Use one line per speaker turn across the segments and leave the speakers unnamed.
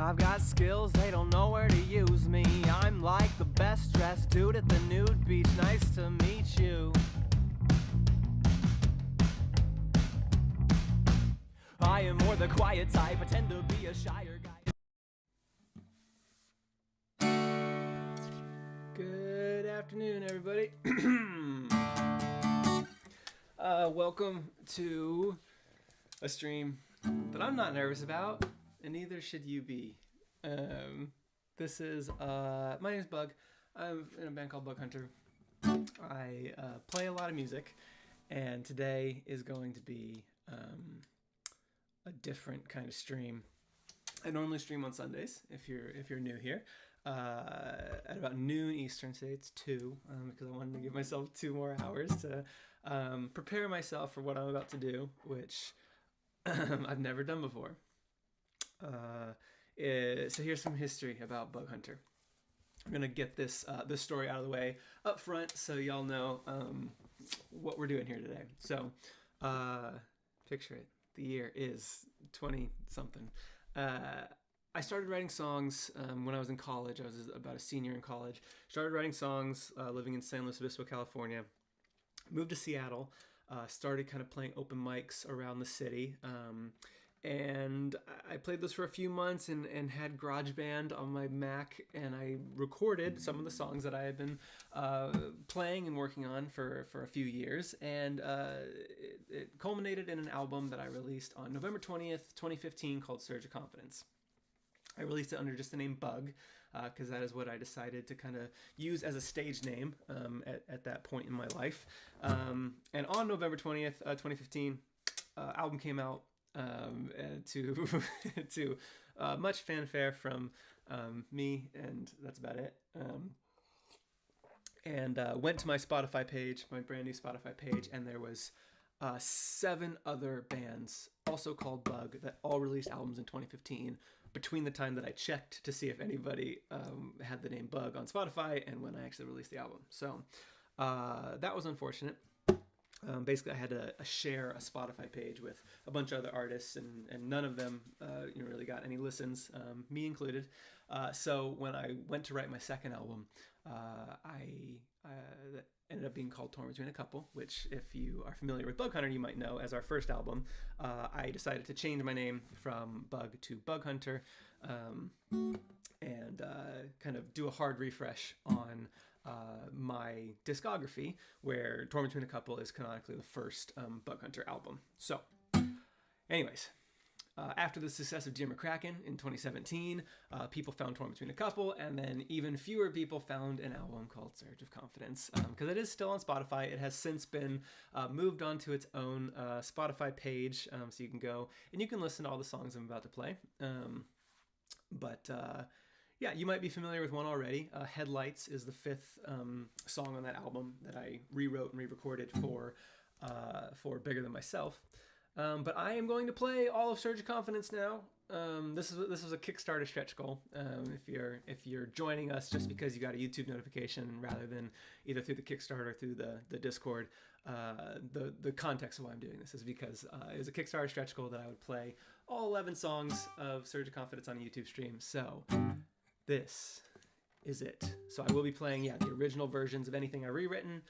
I've got skills, they don't know where to use me. I'm like the best dressed dude at the nude beach. Nice to meet you. I am more the quiet type, I tend to be a shyer guy. Good afternoon, everybody. Welcome to a stream that I'm not nervous about, and neither should you be. This is, my name is Bug. I'm in a band called Bug Hunter. I play a lot of music, and today is going to be a different kind of stream. I normally stream on Sundays, if you're new here, at about noon Eastern. Today it's 2, because I wanted to give myself 2 more hours to prepare myself for what I'm about to do, which I've never done before. So here's some history about Bug Hunter. I'm gonna get this story out of the way up front, so y'all know what we're doing here today. So picture it. The year is 20-something. I started writing songs when I was in college. I was about a senior in college. Started writing songs living in San Luis Obispo, California. Moved to Seattle. Started kind of playing open mics around the city. And I played those for a few months and had GarageBand on my Mac, and I recorded some of the songs that I had been playing and working on for a few years, and it culminated in an album that I released on November 20th, 2015 called Surge of Confidence. I released it under just the name Bug, because that is what I decided to kind of use as a stage name at that point in my life. And on November 20th, 2015, album came out. To much fanfare from me, and that's about it. And went to my Spotify page, my brand new Spotify page, and there was 7 other bands also called Bug that all released albums in 2015 between the time that I checked to see if anybody had the name Bug on Spotify and when I actually released the album. So that was unfortunate. Basically, I had to share a Spotify page with a bunch of other artists, and none of them really got any listens, me included. So when I went to write my second album, I ended up being called Torn Between a Couple, which, if you are familiar with Bug Hunter, you might know as our first album. I decided to change my name from Bug to Bug Hunter, and kind of do a hard refresh on my discography, where Torn Between a Couple is canonically the first Bug Hunter album. So, anyways, after the success of Jim McCracken in 2017, people found Torn Between a Couple, and then even fewer people found an album called Surge of Confidence, because it is still on Spotify. It has since been moved onto its own Spotify page, so you can go and you can listen to all the songs I'm about to play. Yeah, you might be familiar with one already. Headlights is the 5th song on that album that I rewrote and re-recorded for Bigger Than Myself. But I am going to play all of Surge of Confidence now. This was a Kickstarter stretch goal. If you're joining us just because you got a YouTube notification rather than either through the Kickstarter or through the Discord, the context of why I'm doing this is because it was a Kickstarter stretch goal that I would play all 11 songs of Surge of Confidence on a YouTube stream. So this is it. So I will be playing, the original versions of anything I've rewritten.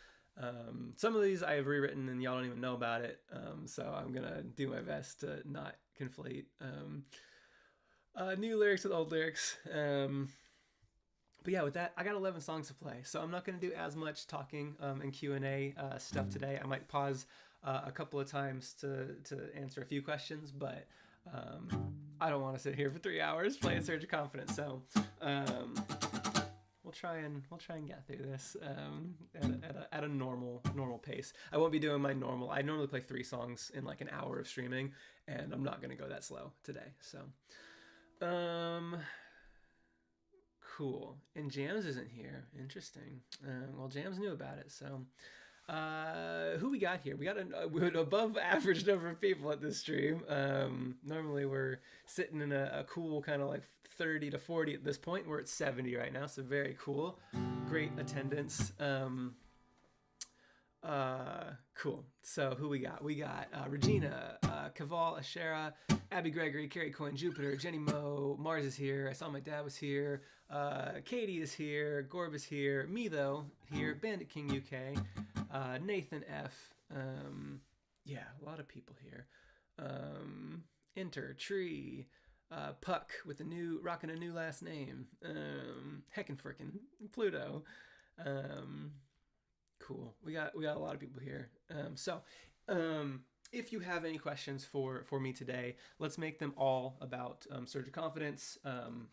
Some of these I have rewritten and y'all don't even know about it. So I'm gonna do my best to not conflate new lyrics with old lyrics. But yeah, with that, I got 11 songs to play. So I'm not gonna do as much talking and Q&A stuff today. I might pause a couple of times to answer a few questions, but I don't want to sit here for 3 hours playing Surge of Confidence. So we'll try and get through this at a normal pace. I won't be doing my normal. I normally play 3 songs in like an hour of streaming, and I'm not gonna go that slow today. So cool. And Jams isn't here. Interesting. Well, Jams knew about it, so. Who we got here? We got an above average number of people at this stream. Normally we're sitting in a cool kind of like 30 to 40 at this point. We're at 70 right now, so very cool. Great attendance. Cool. So who we got? We got Regina, Kaval, Ashera, Abby Gregory, Carrie Coyne, Jupiter, Jenny Moe, Mars is here. I saw my dad was here. Katie is here. Gorb is here. Me though here. Bandit King UK. Nathan F. Yeah, a lot of people here. Enter Tree. Puck with rocking a new last name. Heckin' frickin' Pluto. Cool. We got a lot of people here. If you have any questions for me today, let's make them all about Surge of Confidence. I'm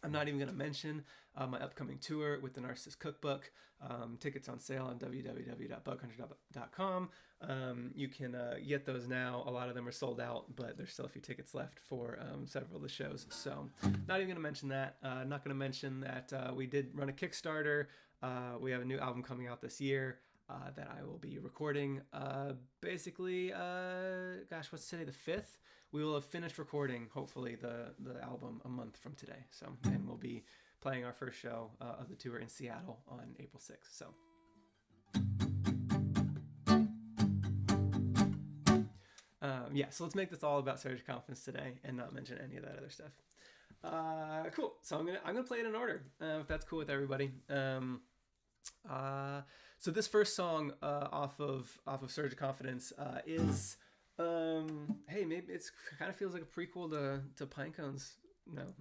not even going to mention my upcoming tour with the Narcissist Cookbook. Tickets on sale on www.bughunter.com. You can get those now. A lot of them are sold out, but there's still a few tickets left for several of the shows. So not even going to mention that. Not going to mention that we did run a Kickstarter. We have a new album coming out this year that I will be recording. Basically, what's today? The 5th? We will have finished recording, hopefully, the album a month from today. So, and we'll be playing our first show of the tour in Seattle on April 6th. So, so let's make this all about Surge of Confidence today and not mention any of that other stuff. Cool. So I'm gonna play it in order, if that's cool with everybody. So this first song off of Surge of Confidence is hey, maybe it's kind of feels like a prequel to Pinecones. No,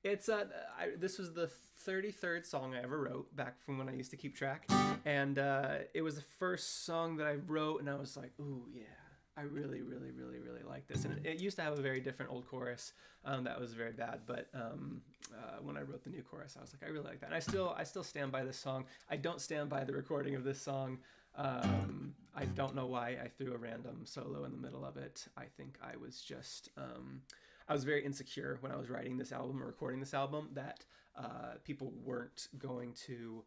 this was the 33rd song I ever wrote back from when I used to keep track, and it was the first song that I wrote, and I was like, ooh yeah, I really, really, really, really like this. And it used to have a very different old chorus that was very bad, but when I wrote the new chorus, I was like, I really like that. And I still stand by this song. I don't stand by the recording of this song. I don't know why I threw a random solo in the middle of it. I think I was just I was very insecure when I was writing this album or recording this album that people weren't going to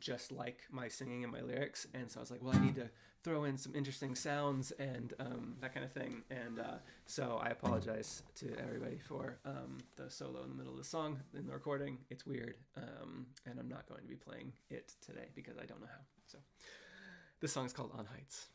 just like my singing and my lyrics, and so I was like, well, I need to throw in some interesting sounds and that kind of thing, and so I apologize to everybody for the solo in the middle of the song in the recording. It's weird, and I'm not going to be playing it today because I don't know how. So this song's called On Heights.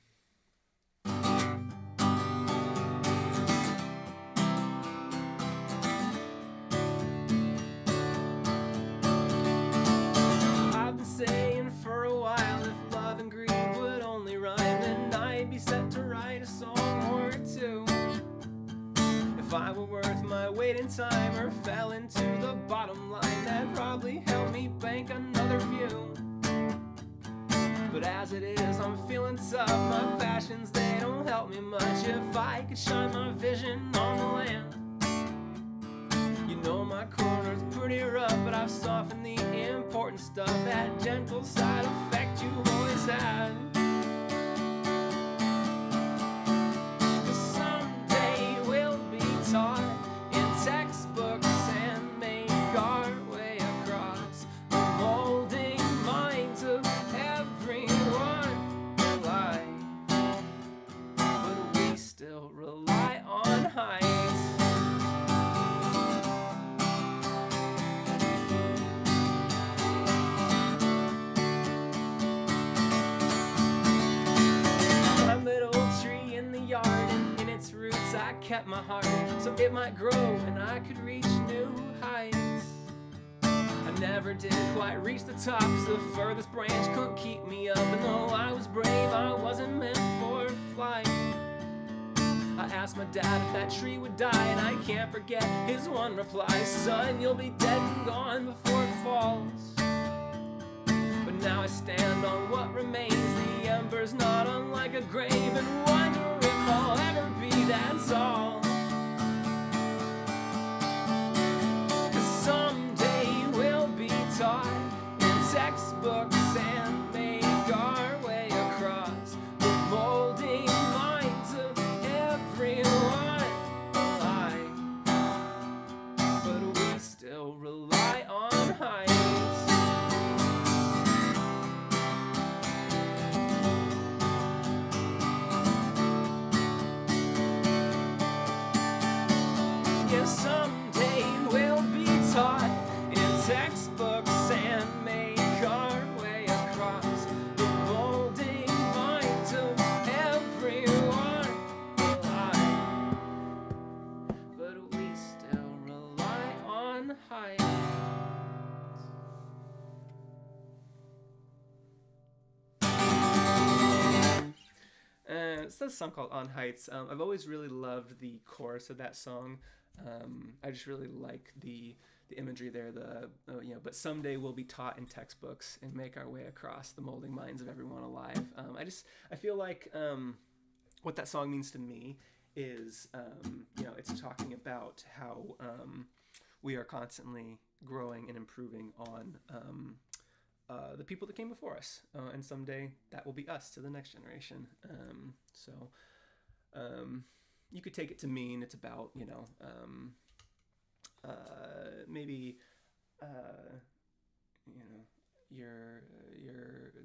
Saying for a while, if love and greed would only rhyme, then I'd be set to write a song or two. If I were worth my weight in time or fell into the bottom line, that'd probably help me bank another view. But as it is, I'm feeling tough. My passions, they don't help me much. If I could shine my vision on the land, you know my corner's pretty rough, but I've softened the important stuff. That gentle side effect you always had. 'Cause someday we'll be taught in textbooks and make our way across the molding minds of everyone alive. But we still rely on heights. I kept my heart so it might grow and I could reach new heights. I never did quite reach the top, 'cause the furthest branch couldn't keep me up, and though I was brave, I wasn't meant for flight. I asked my dad if that tree would die, and I can't forget his one reply: son, you'll be dead and gone before it falls. But now I stand on what remains, the embers not unlike a grave, and wonder if I'll ever be that tall. 'Cause someday we'll be taught in textbooks and make our way across the molding minds of everyone alive. But we still rely on heights. it's a song called On Heights. I've always really loved the chorus of that song. I just really like the imagery there. But someday we'll be taught in textbooks and make our way across the molding minds of everyone alive. I feel like what that song means to me is, it's talking about how we are constantly growing and improving on the people that came before us, and someday that will be us to the next generation. You could take it to mean it's about, maybe,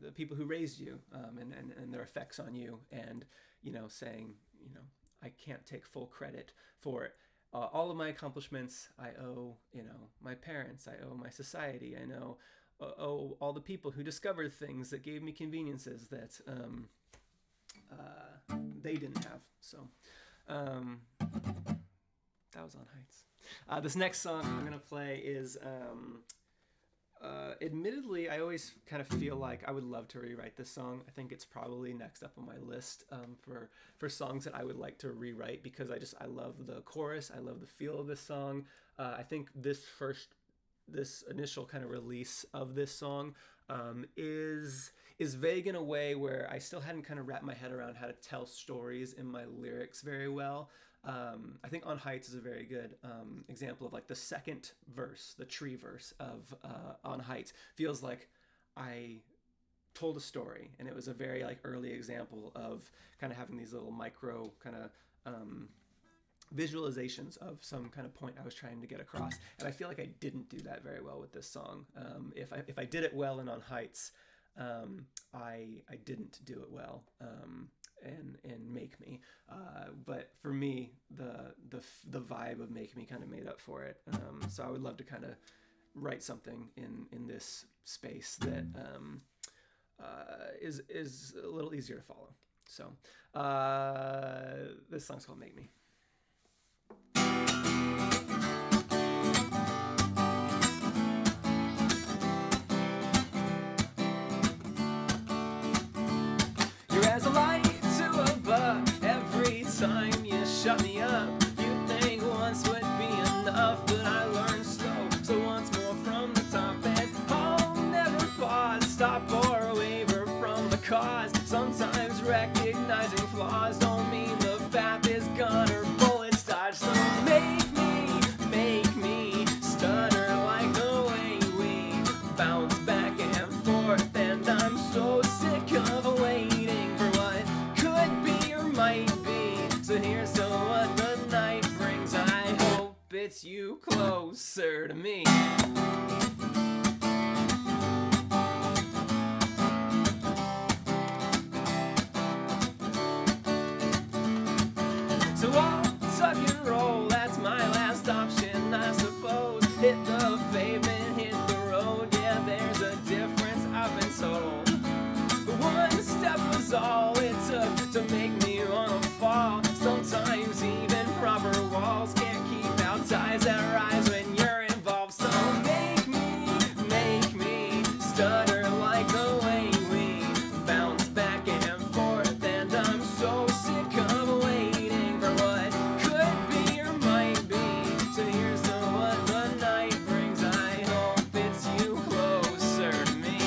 the people who raised you, and their effects on you, and, saying, I can't take full credit for it. All of my accomplishments, I owe, my parents, I owe my society, I know, owe all the people who discovered things that gave me conveniences that they didn't have. So that was On Heights. This next song I'm going to play is, admittedly, I always kind of feel like I would love to rewrite this song. I think it's probably next up on my list for songs that I would like to rewrite, because I love the chorus. I love the feel of this song. I think this initial kind of release of this song is vague in a way where I still hadn't kind of wrapped my head around how to tell stories in my lyrics very well. I think On Heights is a very good example of like the second verse, the tree verse of On Heights. Feels like I told a story, and it was a very like early example of kind of having these little micro kind of visualizations of some kind of point I was trying to get across. And I feel like I didn't do that very well with this song. If I did it well in On Heights, I didn't do it well. And Make Me, but for me, the vibe of Make Me kind of made up for it. So I would love to kind of write something in this space that is a little easier to follow. So this song's called Make Me. You're as a light to a buck every time you shut me up. You think once would be enough, but I learned slow. So once more from the top, and I'll never pause, stop or waver from the cause. Sometimes recognizing flaws don't mean the path is gone or bullets dodge. So make me stutter like the way we bounce back and forth, and I'm so sick of waiting for what could be or might be. So here's to what the night brings. I hope it's you closer to me. So I'll tuck and roll, that's my last option, I suppose. Hit the pavement, hit the road, yeah, there's a difference, I've been told. But one step was all it took to make me wanna fall. Sometimes even proper walls can't keep out ties that rise when you're involved. So make me stutter like the way we bounce back and forth, and I'm so sick of waiting for what could be or might be. So here's to what the night brings. I hope it's you closer to me.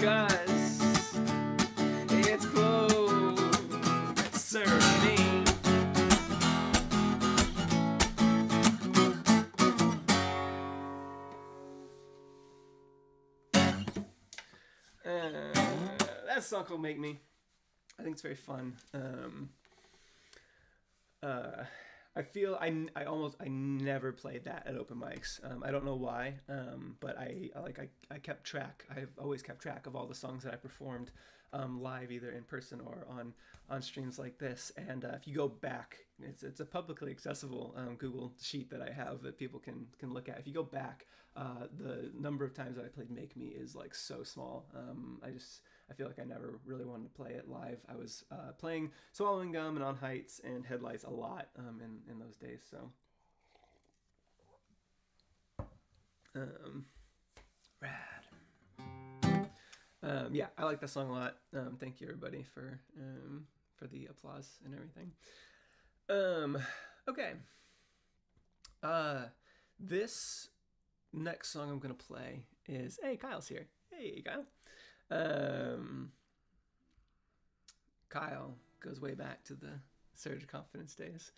'cause it's closer to me. That song called Make Me. I think it's very fun. I feel I never played that at open mics. I don't know why, but I kept track. I've always kept track of all the songs that I performed live, either in person or on streams like this. And if you go back, it's a publicly accessible Google sheet that I have that people can look at. If you go back, the number of times that I played Make Me is like so small. I feel like I never really wanted to play it live. I was playing Swallowing Gum and On Heights and Headlights a lot in those days. So, rad. Yeah, I like that song a lot. Thank you everybody for the applause and everything. Okay. This next song I'm gonna play is, hey, Kyle's here. Hey, Kyle. Kyle goes way back to the Surge of Confidence days.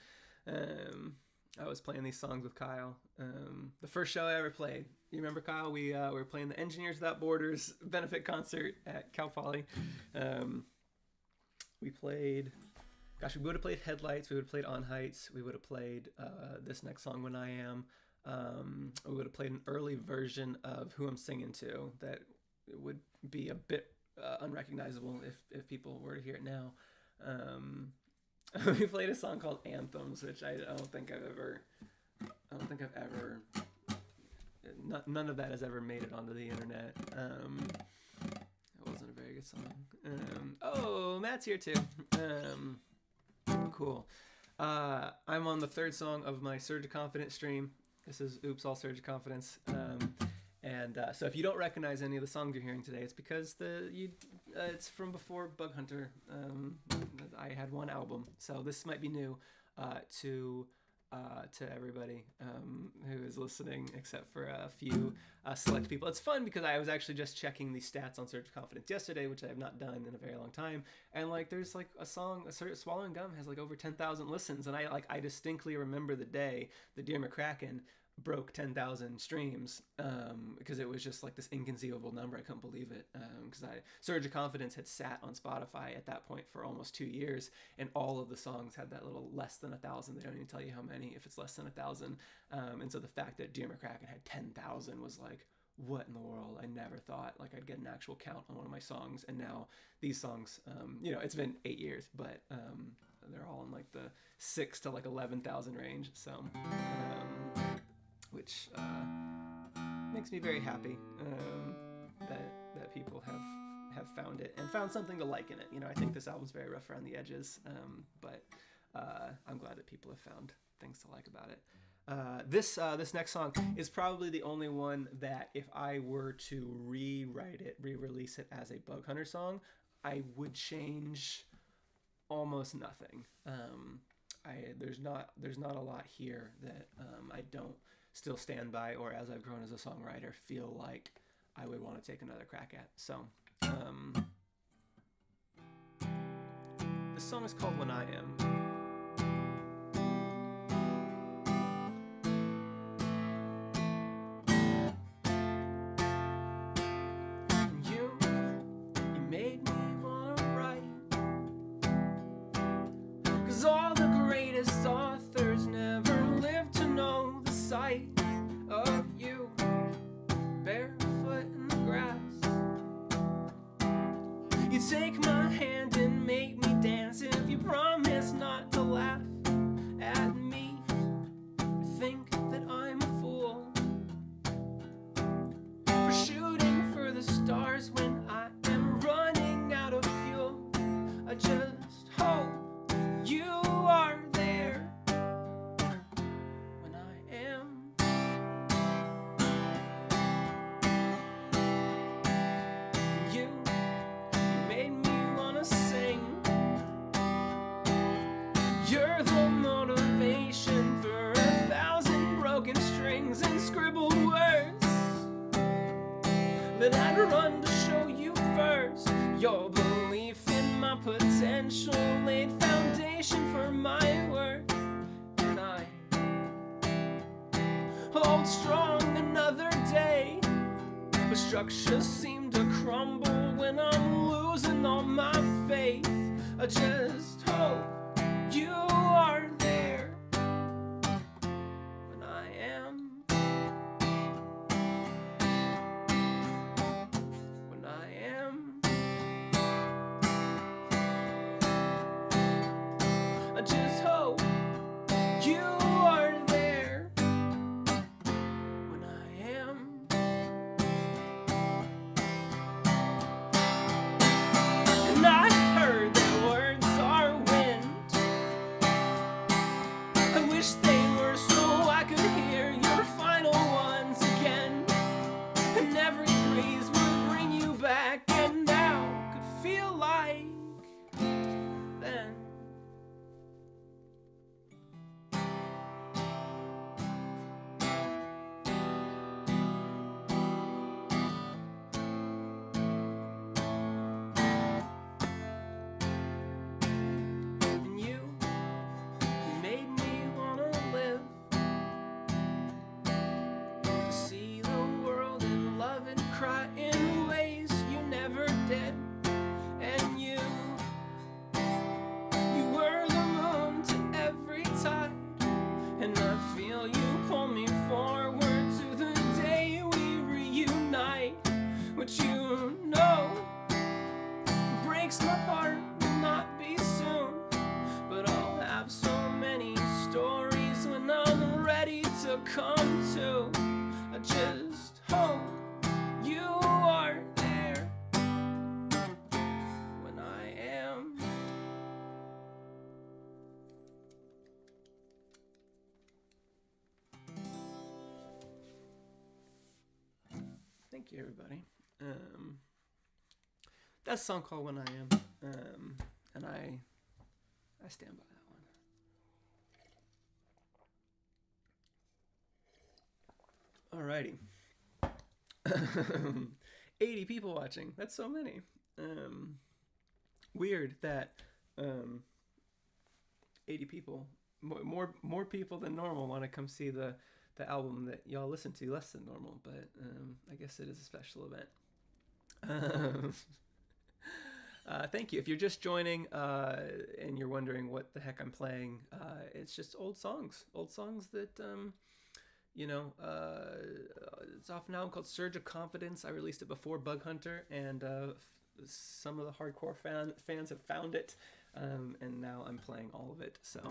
I was playing these songs with Kyle. The first show I ever played. You remember, Kyle? We were playing the Engineers Without Borders benefit concert at Cal Poly. We played, we would have played Headlights. We would have played On Heights. We would have played this next song, When I Am. We would have played an early version of Who I'm Singing To that would be a bit unrecognizable if people were to hear it now. We played a song called Anthems, which I don't think I've ever, none of that has ever made it onto the internet. It wasn't a very good song. Oh, Matt's here too. Cool. I'm on the third song of my Surge of Confidence stream. This is Oops, All Surge of Confidence. So if you don't recognize any of the songs you're hearing today, it's because it's from before Bug Hunter. I had one album, so this might be new to everybody who is listening, except for a few select people. It's fun because I was actually just checking the stats on Surge of Confidence yesterday, which I have not done in a very long time. And there's a song, Swallowing Gum has over 10,000 listens, and I distinctly remember the day that Dear McCracken broke 10,000 streams because it was just this inconceivable number. I couldn't believe it because Surge of Confidence had sat on Spotify at that point for almost 2 years, and all of the songs had that little less than 1,000. They don't even tell you how many if it's less than 1,000. And so the fact that Dear McCracken had 10,000 was what in the world? I never thought I'd get an actual count on one of my songs. And now these songs, it's been 8 years, but they're all in the 6 to 11,000 range. So which makes me very happy that people have found it and found something to like in it. I think this album's very rough around the edges, but I'm glad that people have found things to like about it. This next song is probably the only one that if I were to re-release it as a Bug Hunter song, I would change almost nothing. There's not a lot here that I don't still stand by, or as I've grown as a songwriter, feel like I would want to take another crack at. So, this song is called When I Am. You made me wanna write, 'cause all the greatest authors never lived to know the sight of you barefoot in the grass. You take my hand and make me dance if you promise not to laugh at me. I think that I'm a fool for shooting for the stars when I am running out of fuel. I just hope you are there when I am. You made me wanna sing. You're the motivation for 1,000 broken strings and scribbled words that I'd run to show you first. Your belief in my potential laid foundation for my work. And I hold strong another day. But structures seem to crumble when I'm losing all my faith. I just hope you are there when I am. When I am. I just hope you are there when I am. And I heard that words are wind. I wish they were so I could hear your final ones again. And every breeze would bring you back, and now could feel like then. And you made me wanna live, to see the world and love and cry in ways you never did. And you were the moon to every tide, and I feel you pull me forward to the day we reunite. Which you know breaks my heart, will not be soon, but I'll have so many stories when I'm ready to come to. I just hope you are there when I am. Thank you, everybody. That's a song called When I Am, and I stand by that one. Alrighty. 80 people watching. That's so many. Weird that 80 people, more people than normal, want to come see the album that y'all listen to less than normal, but I guess it is a special event. Thank you. If you're just joining and you're wondering what the heck I'm playing, it's just old songs that it's off an album called Surge of Confidence. I released it before Bug Hunter, and some of the hardcore fans have found it, and now I'm playing all of it. So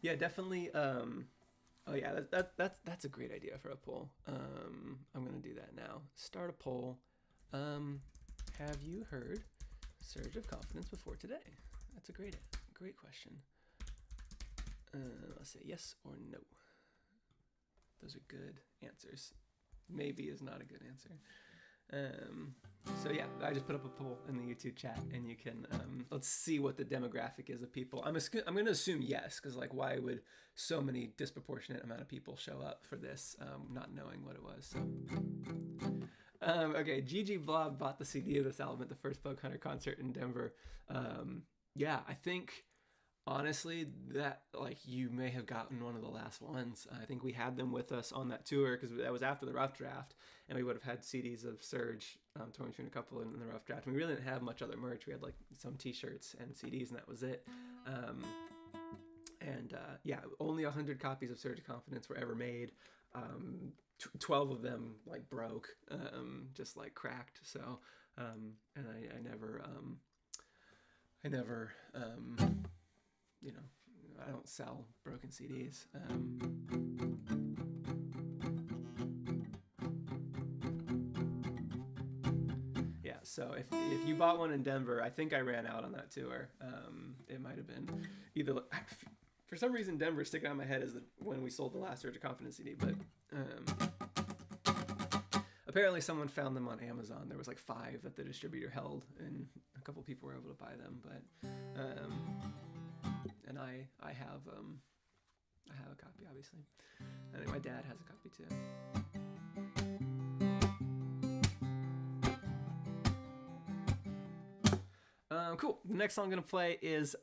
yeah, definitely. Oh yeah, that's a great idea for a poll. I'm gonna do that now. Start a poll. Have you heard Surge of Confidence before today? That's a great question. Let's say yes or no. Those are good answers. Maybe is not a good answer. So yeah, I just put up a poll in the YouTube chat, and you can let's see what the demographic is of people. I'm going to assume yes, because like, why would so many disproportionate amount of people show up for this, not knowing what it was? So okay, Gigi Vlog bought the CD of this album at the first Bug Hunter concert in Denver. Yeah, I think honestly that like you may have gotten one of the last ones. I think we had them with us on that tour because that was after the Rough Draft, and we would have had CDs of Surge, touring between a couple in the Rough Draft. And we really didn't have much other merch. We had like some T-shirts and CDs, and that was it. Yeah, only 100 copies of Surge of Confidence were ever made. 12 of them like broke, just like cracked. So, and I never, I don't sell broken CDs. Yeah, so if you bought one in Denver, I think I ran out on that tour. It might have been either, for some reason Denver sticking out of my head is when we sold the last Surge of Confidence CD, but apparently someone found them on Amazon. There was like 5 that the distributor held, and a couple people were able to buy them, but and I have I have a copy, obviously. I think my dad has a copy too. Cool. The next song I'm gonna play is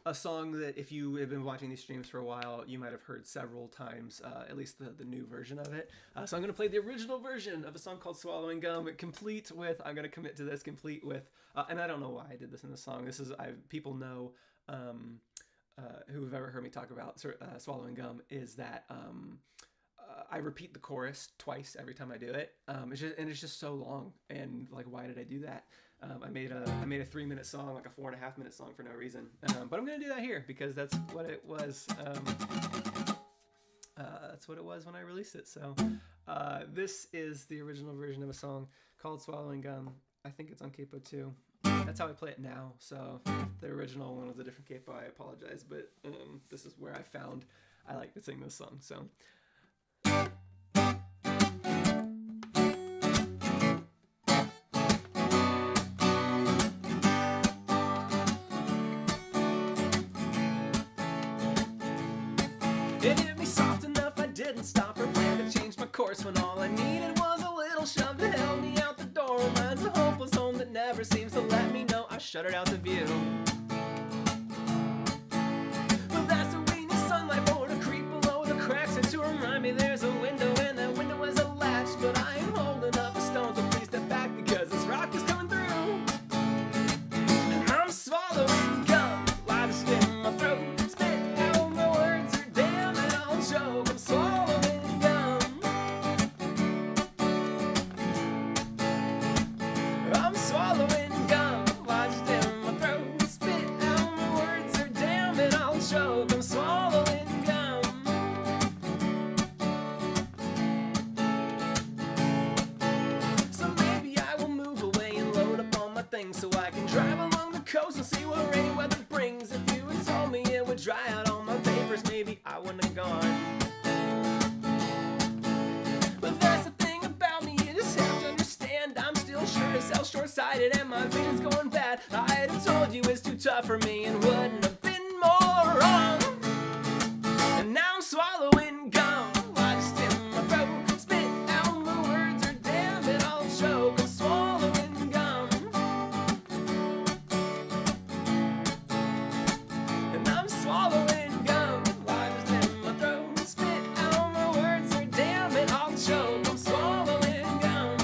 a song that if you have been watching these streams for a while, you might have heard several times, at least the new version of it. So I'm going to play the original version of a song called Swallowing Gum, complete with, I'm going to commit to this, complete with, and I don't know why I did this in the song. This is, people know, who have ever heard me talk about Swallowing Gum, is that I repeat the chorus twice every time I do it. It's just so long, and like, why did I do that? I made a 3-minute song, like a 4.5-minute song for no reason. But I'm gonna do that here because that's what it was. That's what it was when I released it. So this is the original version of a song called Swallowing Gum. I think it's on Capo too. That's how I play it now. So if the original one was a different capo, I apologize. But this is where I found I like to sing this song. So. It hit me soft enough, I didn't stop or plan to change my course when all I needed was a little shove that held me out the door. Reminds a hopeless home that never seems to let me know I shut it out to view. But that's the way the sunlight for to creep below the cracks and to remind me there's a window and that window has a latch. But I am holding up a stone, so please step back because this rock is coming through. And I'm swallowing gum, lodged in my throat. I'm swallowing gum. I'm swallowing gum, lodged in my throat. Spit out my words, or damn it, I'll choke. I'm swallowing gum. So maybe I will move away and load up all my things so I can drive along the coast and see what rainy weather brings. If you had told me it would dry out all my papers, maybe I wouldn't have gone. Short-sighted and my vision's going bad. I'd have told you it's too tough for me and wouldn't have been more wrong. And now I'm swallowing gum, lodged in my throat. Spit out my words, or damn it, I'll choke. I'm swallowing gum. And I'm swallowing gum, lodged in my throat. Spit out my words, or damn it, I'll choke. I'm swallowing gum.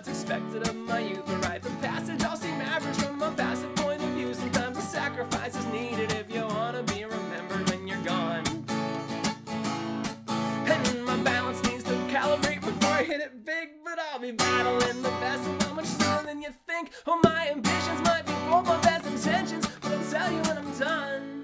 Expected of my youth, the rites of passage all seem average from a passive point of view. Sometimes a sacrifice is needed if you wanna be remembered when you're gone. And my balance needs to calibrate before I hit it big, but I'll be battling the best and not much sooner than you think. Oh, my ambitions might be bold, my best intentions, but I'll tell you when I'm done.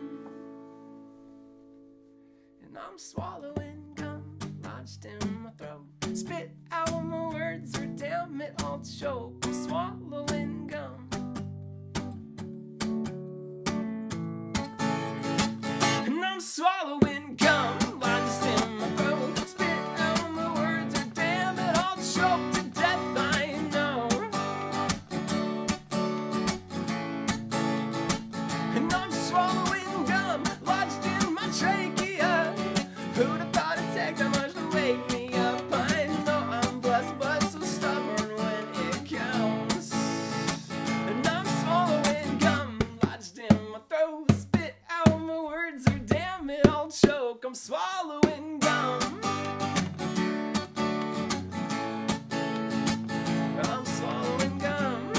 And I'm swallowing gum, lodged in my throat. Spit out my words, or damn it, I'll choke. I'm swallowing gum. And I'm swallowing gum, lodged in my throat. Spit out my words, or damn it, I'll choke to death, I know. And I'm swallowing gum, lodged in my trachea. Who'd have thought it'd take that much to wake me up? But so stubborn when it counts. And I'm swallowing gum, lodged in my throat. Spit out my words, or damn it, I'll choke. I'm swallowing gum. I'm swallowing gum.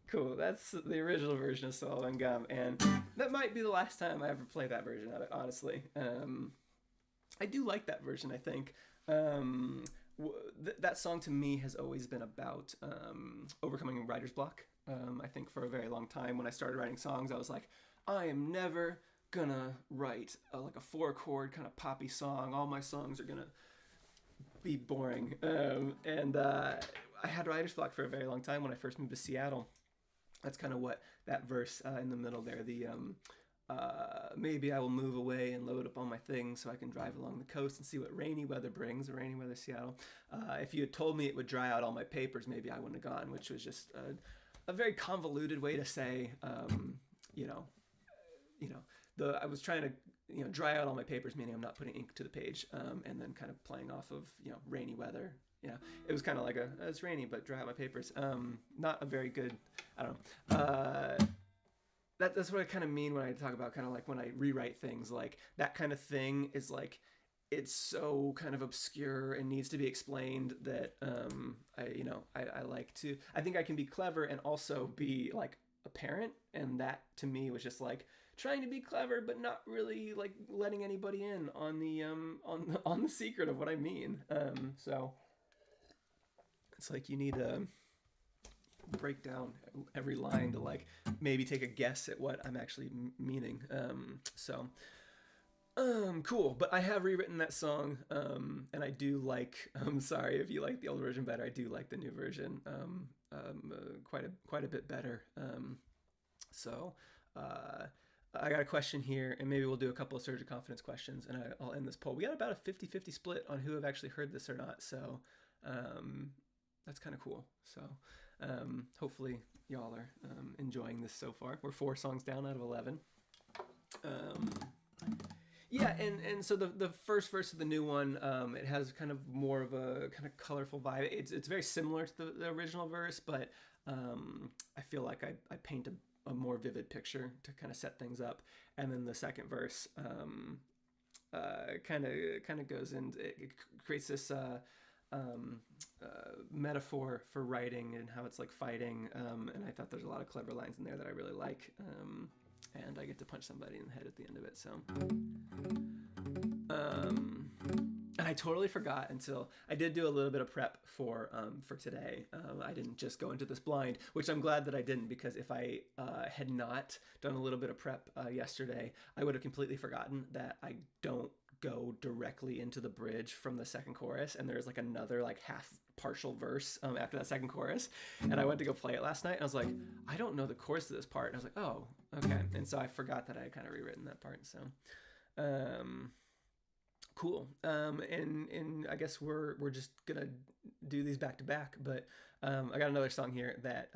Cool, that's the original version of Swallowing Gum, and that might be the last time I ever play that version of it, honestly. I do like that version, I think. That song to me has always been about overcoming writer's block. I think for a very long time when I started writing songs, I was like, I am never gonna write like a 4-chord kind of poppy song. All my songs are gonna be boring. And I had writer's block for a very long time when I first moved to Seattle. That's kind of what that verse in the middle there, the maybe I will move away and load up all my things so I can drive along the coast and see what rainy weather brings. Rainy weather, Seattle. If you had told me it would dry out all my papers, maybe I wouldn't have gone, which was just a very convoluted way to say, I was trying to, dry out all my papers, meaning I'm not putting ink to the page, and then kind of playing off of, rainy weather. It was kind of like it's rainy, but dry out my papers. Not a very good, I don't know. That's what I kind of mean when I talk about kind of like when I rewrite things, like that kind of thing is like, it's so kind of obscure and needs to be explained that I like to, I think I can be clever and also be like apparent, and that to me was just like trying to be clever but not really like letting anybody in on the on the secret of what I mean. So it's like you need to break down every line to like maybe take a guess at what I'm actually meaning. Cool. But I have rewritten that song, and I do like. I'm sorry if you like the old version better. I do like the new version quite a bit better. I got a question here, and maybe we'll do a couple of Surge of Confidence questions, and I'll end this poll. We got about a 50-50 split on who have actually heard this or not, so that's kind of cool. So hopefully y'all are enjoying this so far. We're 4 songs down out of 11. Yeah, and so the first verse of the new one, it has kind of more of a kind of colorful vibe. It's very similar to the original verse, but I feel like I paint a more vivid picture to kind of set things up. And then the second verse kind of goes in, it creates this metaphor for writing and how it's like fighting. And I thought there's a lot of clever lines in there that I really like. And I get to punch somebody in the head at the end of it. So, and I totally forgot until I did do a little bit of prep for today. I didn't just go into this blind, which I'm glad that I didn't, because if I had not done a little bit of prep yesterday, I would have completely forgotten that I don't go directly into the bridge from the second chorus, and there's like another like half partial verse after that second chorus. And I went to go play it last night, and I was like, I don't know the chorus to this part. And I was like, oh, okay. And so I forgot that I had kind of rewritten that part. So cool. And I guess we're just gonna do these back to back, but I got another song here that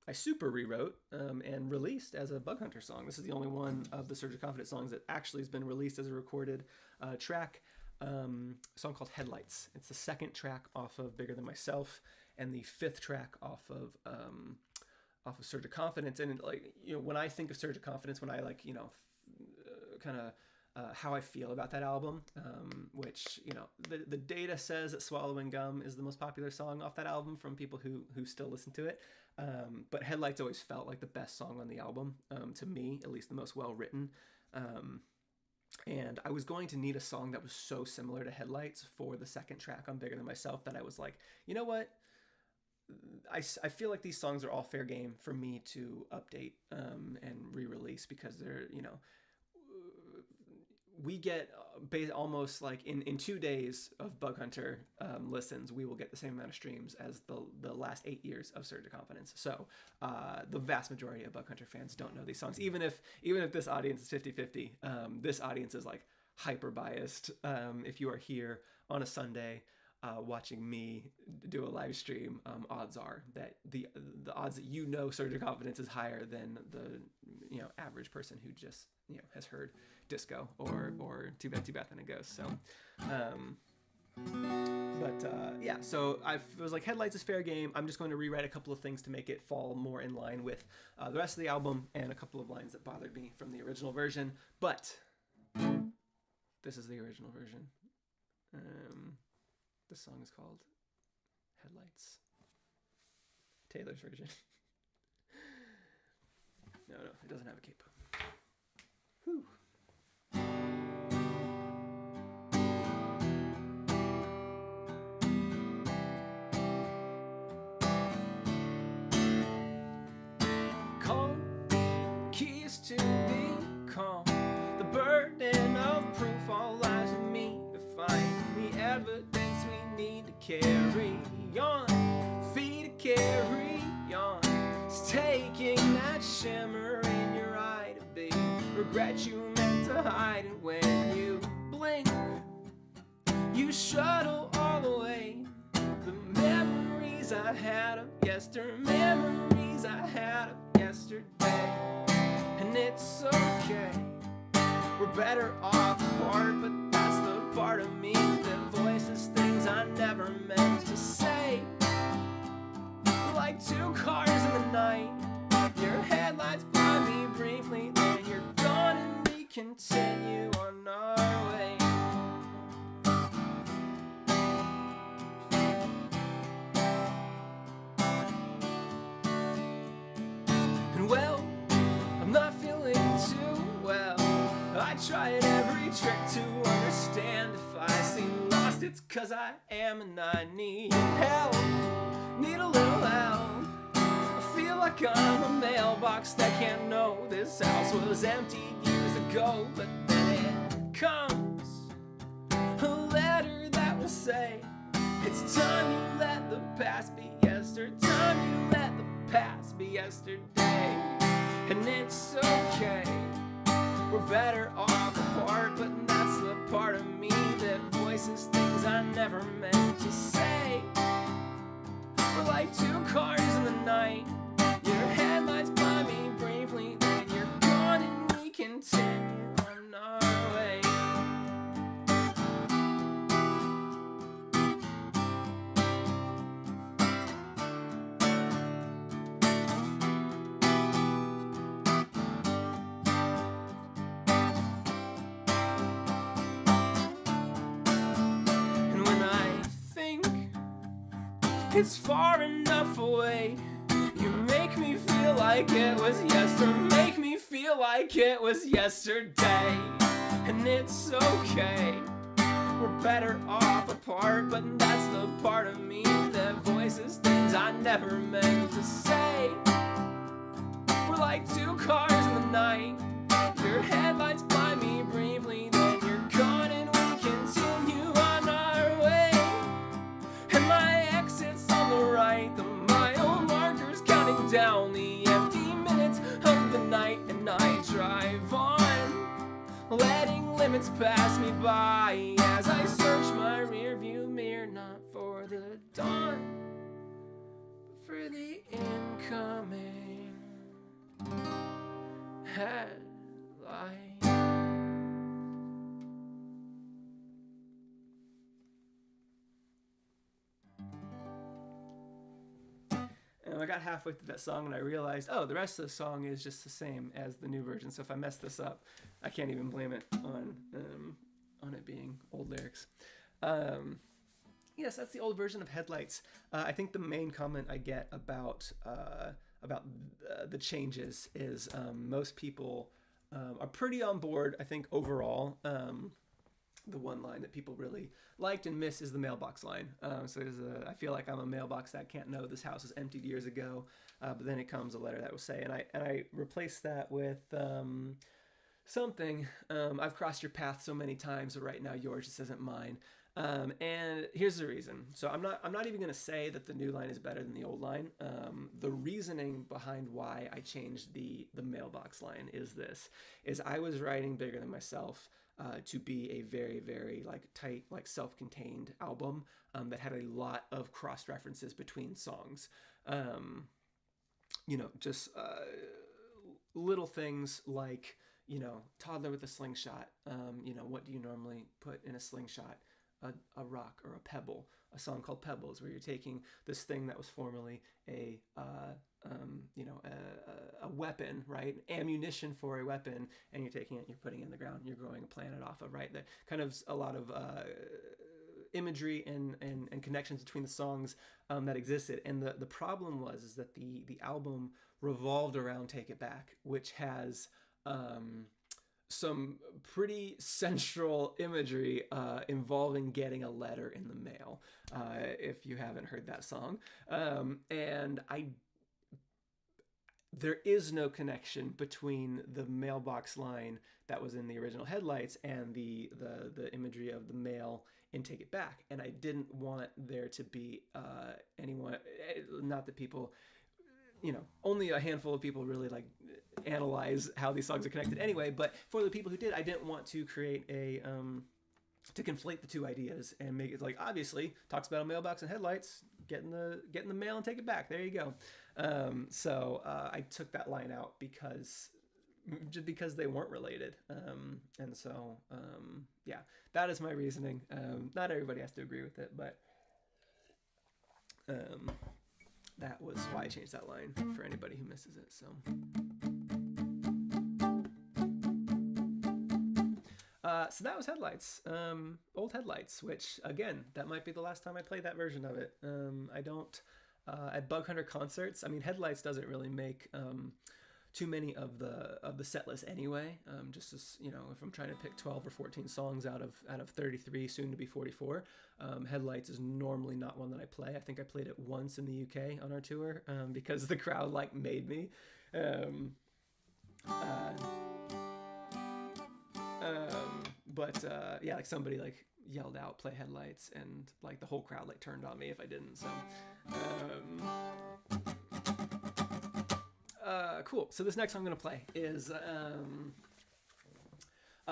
I super rewrote and released as a Bug Hunter song. This is the only one of the Surge of Confidence songs that actually has been released as a recorded track. A song called Headlights. It's the second track off of Bigger Than Myself, and the 5th track off of Surge of Confidence. And like, when I think of Surge of Confidence, when I like, kind of how I feel about that album, which, the data says that Swallowing Gum is the most popular song off that album from people who still listen to it. But Headlights always felt like the best song on the album, to me, at least the most well written. And I was going to need a song that was so similar to Headlights for the second track on Bigger Than Myself that I was like, you know what? I feel like these songs are all fair game for me to update and re-release, because they're, we get almost like in 2 days of Bug Hunter listens, we will get the same amount of streams as the last 8 years of Surge of Confidence. So the vast majority of Bug Hunter fans don't know these songs. Even if this audience is 50-50, this audience is like hyper biased. If you are here on a Sunday watching me do a live stream, odds are that the odds that Surge of Confidence is higher than the average person who just has heard disco or Too Bad and a Ghost. So yeah, so I was like, Headlights is fair game. I'm just going to rewrite a couple of things to make it fall more in line with the rest of the album, and a couple of lines that bothered me from the original version. But this is the original version. The song is called Headlights. Taylor's version. No, it doesn't have a capo. Whew. Calm, keys to be calm. The burden of proof all lies with me. To find the evidence we carry on, feet to carry on. It's taking that shimmer in your eye to be regret you meant to hide, and when you blink, you shuttle all away. The memories I had of yesterday, memories I had of yesterday. And it's okay, we're better off apart, but that's the part of me that voices things I never meant to say. Like two cars in the night, your headlights blind me briefly, then you're gone and we continue on our way. And well, I'm not feeling too well. I tried every trick to understand. If I seem lost, it's 'cause I am, and I need help, need a little help. I feel like I'm a mailbox that can't know this house was emptied years ago. But then it comes a letter that will say, it's time you let the past be yesterday. Time you let the past be yesterday. And it's okay, we're better off apart, but that's the part of me that voices things I never meant to say. We're like two cars in the night, your headlights blind me briefly, then you're gone and we continue on our way. And when I think it's far enough away, you make me feel like it was yesterday, make me feel like it was yesterday. And it's okay, we're better off apart, but that's the part of me that voices things I never meant to say. We're like two cars in the night, your headlights blind me briefly, then you're gone and we continue on our way. And my exit's on the right, the mile marker's counting down the empty minutes of the night, and I drive on, letting limits pass me by as I search my rearview mirror, not for the dawn, but for the incoming headlight. And I got halfway through that song and I realized, oh, the rest of the song is just the same as the new version. So if I mess this up, I can't even blame it on it being old lyrics. Yes, that's the old version of Headlights. I think the main comment I get about the changes is most people are pretty on board. I think overall, the one line that people really liked and miss is the mailbox line. So I feel like I'm a mailbox that can't know this house was emptied years ago. But then it comes a letter that will say, and I replace that with something. I've crossed your path so many times, but right now yours just isn't mine. And here's the reason. So I'm not even going to say that the new line is better than the old line. The reasoning behind why I changed the mailbox line is I was writing Bigger Than Myself to be a very, very like tight, like self-contained album that had a lot of cross references between songs. Just little things like, toddler with a slingshot. What do you normally put in a slingshot? A rock or a pebble. A song called Pebbles, where you're taking this thing that was formerly a weapon, right? Ammunition for a weapon, and you're taking it, you're putting it in the ground, you're growing a planet off of, right? That kind of a lot of imagery and connections between the songs that existed. And the problem is that the album revolved around Take It Back, which has some pretty central imagery involving getting a letter in the mail, if you haven't heard that song. And there is no connection between the mailbox line that was in the original Headlights and the imagery of the mail in Take It Back, and I didn't want there to be anyone, not that people, only a handful of people really like analyze how these songs are connected anyway, but for the people who did, I didn't want to create to conflate the two ideas and make it like, obviously talks about a mailbox and headlights, get in the mail and take it back. There you go. So I took that line out because they weren't related. And so, yeah, that is my reasoning. Not everybody has to agree with it, but that was why I changed that line for anybody who misses it. So. So that was Headlights, old Headlights, which again, that might be the last time I play that version of it. I don't, at Bug Hunter concerts, I mean, Headlights doesn't really make too many of the set list anyway. Just as, if I'm trying to pick 12 or 14 songs out of 33, soon to be 44, Headlights is normally not one that I play. I think I played it once in the UK on our tour because the crowd like made me. But yeah, like somebody like yelled out, play Headlights, and like the whole crowd like turned on me if I didn't. So cool. So this next song I'm gonna play is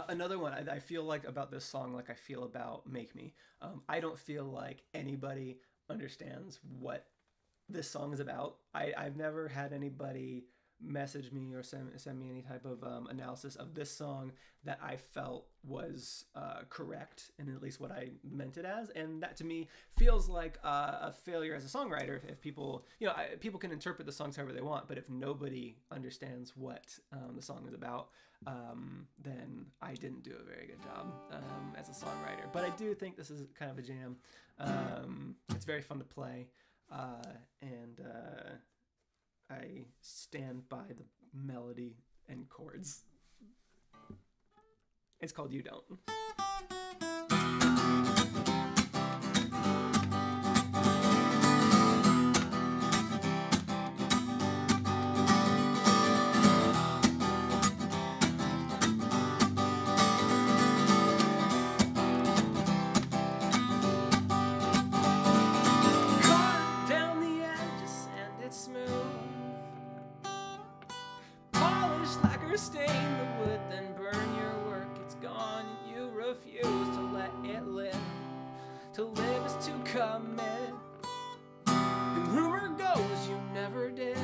another one. I feel like about this song like I feel about Make Me. I don't feel like anybody understands what this song is about. I've never had anybody message me or send me any type of analysis of this song that I felt was correct and at least what I meant it as, and that to me feels like a failure as a songwriter. If people, people can interpret the songs however they want, but if nobody understands what the song is about, then I didn't do a very good job as a songwriter. But I do think this is kind of a jam. It's very fun to play, and I stand by the melody and chords. It's called You Don't. Stain the wood, then burn your work. It's gone and you refuse to let it live. To live is to commit, and rumor goes you never did.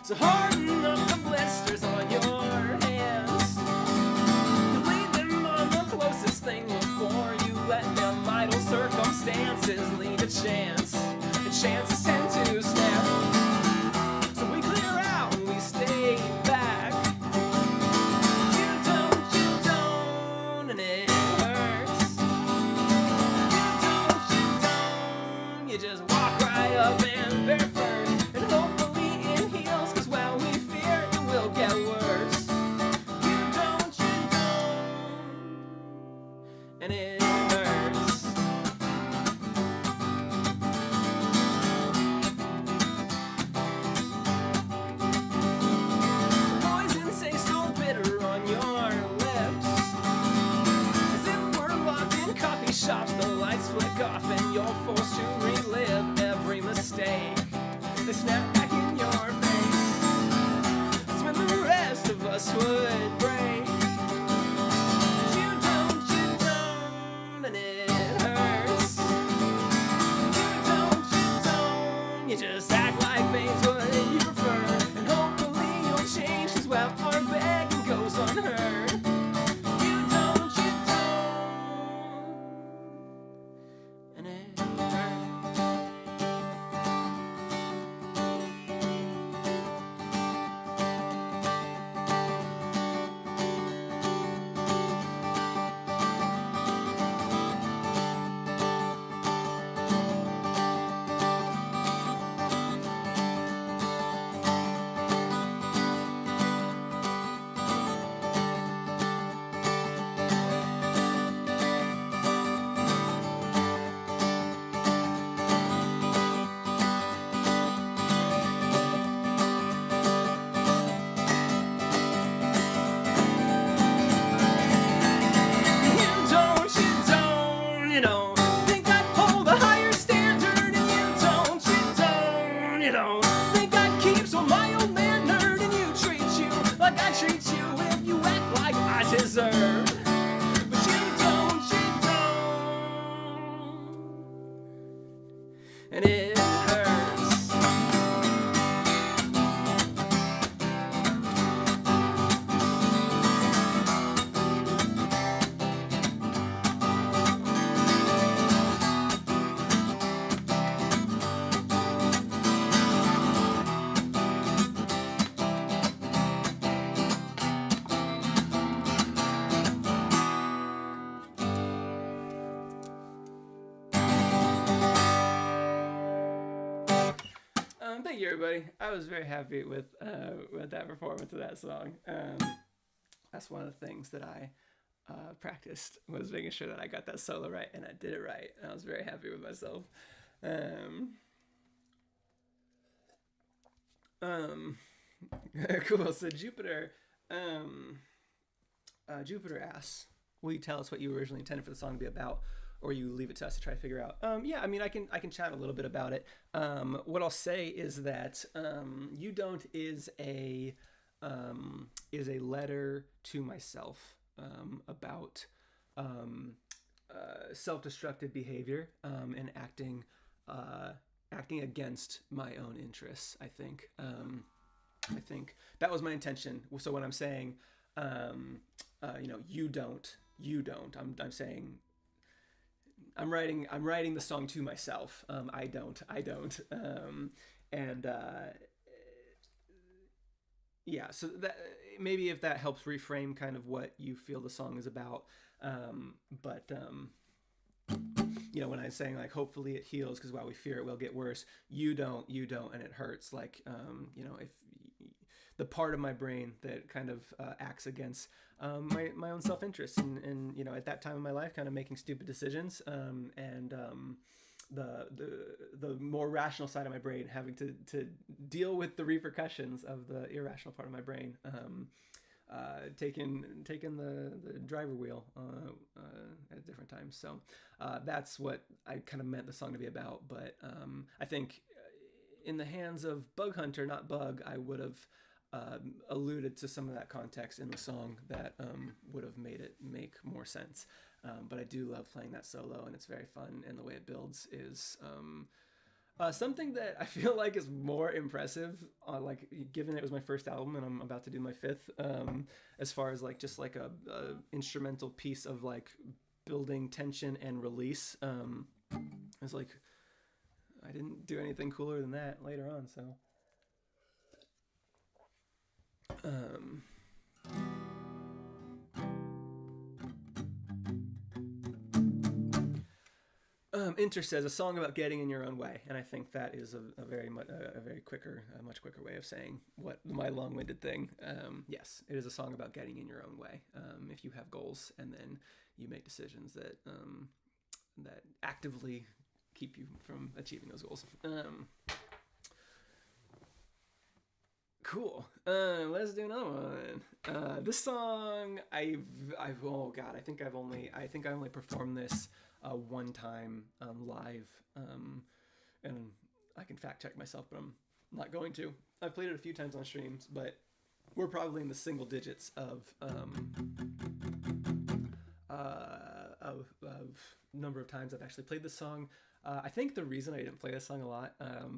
So harden up the blisters on your hands, and lay them on the closest thing before you let them idle circumstances leave a chance. And chances tend to snap. Stay back. You don't, and it hurts. You don't, you just walk right up and barefoot, and hopefully it heals, cause well, we fear it will get worse. You don't, and it hurts. Shops, the lights flick off and you're forced to relive every mistake. They snap back in your face. That's when the rest of us would break. You don't, and it hurts. You don't, you just act like things what you prefer. And hopefully you'll change, cause well, our begging goes unheard. and it hurts. Thank you, everybody. I was very happy with that performance of that song. That's one of the things that I practiced, was making sure that I got that solo right, and I did it right. And I was very happy with myself. Cool. So Jupiter asks, will you tell us what you originally intended for the song to be about, or you leave it to us to try to figure out? Yeah, I mean, I can chat a little bit about it. What I'll say is that "You Don't" is a letter to myself about self-destructive behavior and acting against my own interests. I think that was my intention. So when I'm saying, you don't, I'm saying, I'm writing the song to myself. I don't. Yeah. So that, maybe if that helps reframe kind of what you feel the song is about. When I'm saying like, hopefully it heals, because while we fear it will get worse, you don't, and it hurts. Like, if the part of my brain that kind of acts against my own self-interest, and at that time in my life, kind of making stupid decisions, and the more rational side of my brain having to deal with the repercussions of the irrational part of my brain, taking the driver wheel at different times. So that's what I kind of meant the song to be about. But I think in the hands of Bug Hunter, not Bug, I would have alluded to some of that context in the song that would have made it make more sense. But I do love playing that solo, and it's very fun, and the way it builds is something that I feel like is more impressive, like given it was my first album and I'm about to do my fifth, as far as like just like a instrumental piece of like building tension and release. It's like I didn't do anything cooler than that later on, so Inter says a song about getting in your own way, and I think that is a much quicker way of saying what my long-winded thing. Yes, it is a song about getting in your own way. If you have goals and then you make decisions that actively keep you from achieving those goals. Cool. Let's do another one. This song, I only performed this one time live, and I can fact check myself, but I'm not going to. I've played it a few times on streams, but we're probably in the single digits of number of times I've actually played this song. I think the reason I didn't play this song a lot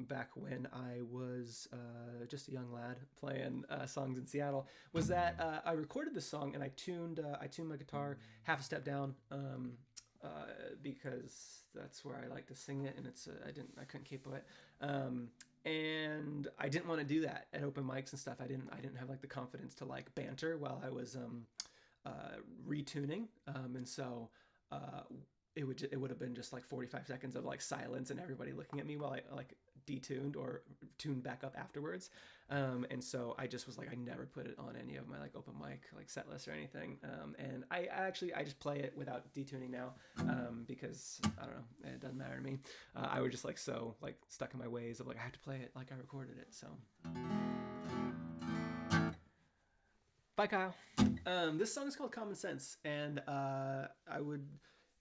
back when I was just a young lad playing songs in Seattle was that I recorded this song and I tuned my guitar half a step down because that's where I like to sing it, and I couldn't keep it. And I didn't want to do that at open mics and stuff. I didn't have like the confidence to like banter while I was retuning, and so it would have been just like 45 seconds of like silence and everybody looking at me while I like detuned or tuned back up afterwards. And so I just was like, I never put it on any of my like open mic like set lists or anything. And I just play it without detuning now, because I don't know, it doesn't matter to me. I was just like so like stuck in my ways of like I have to play it like I recorded it. So bye, Kyle. This song is called Common Sense, and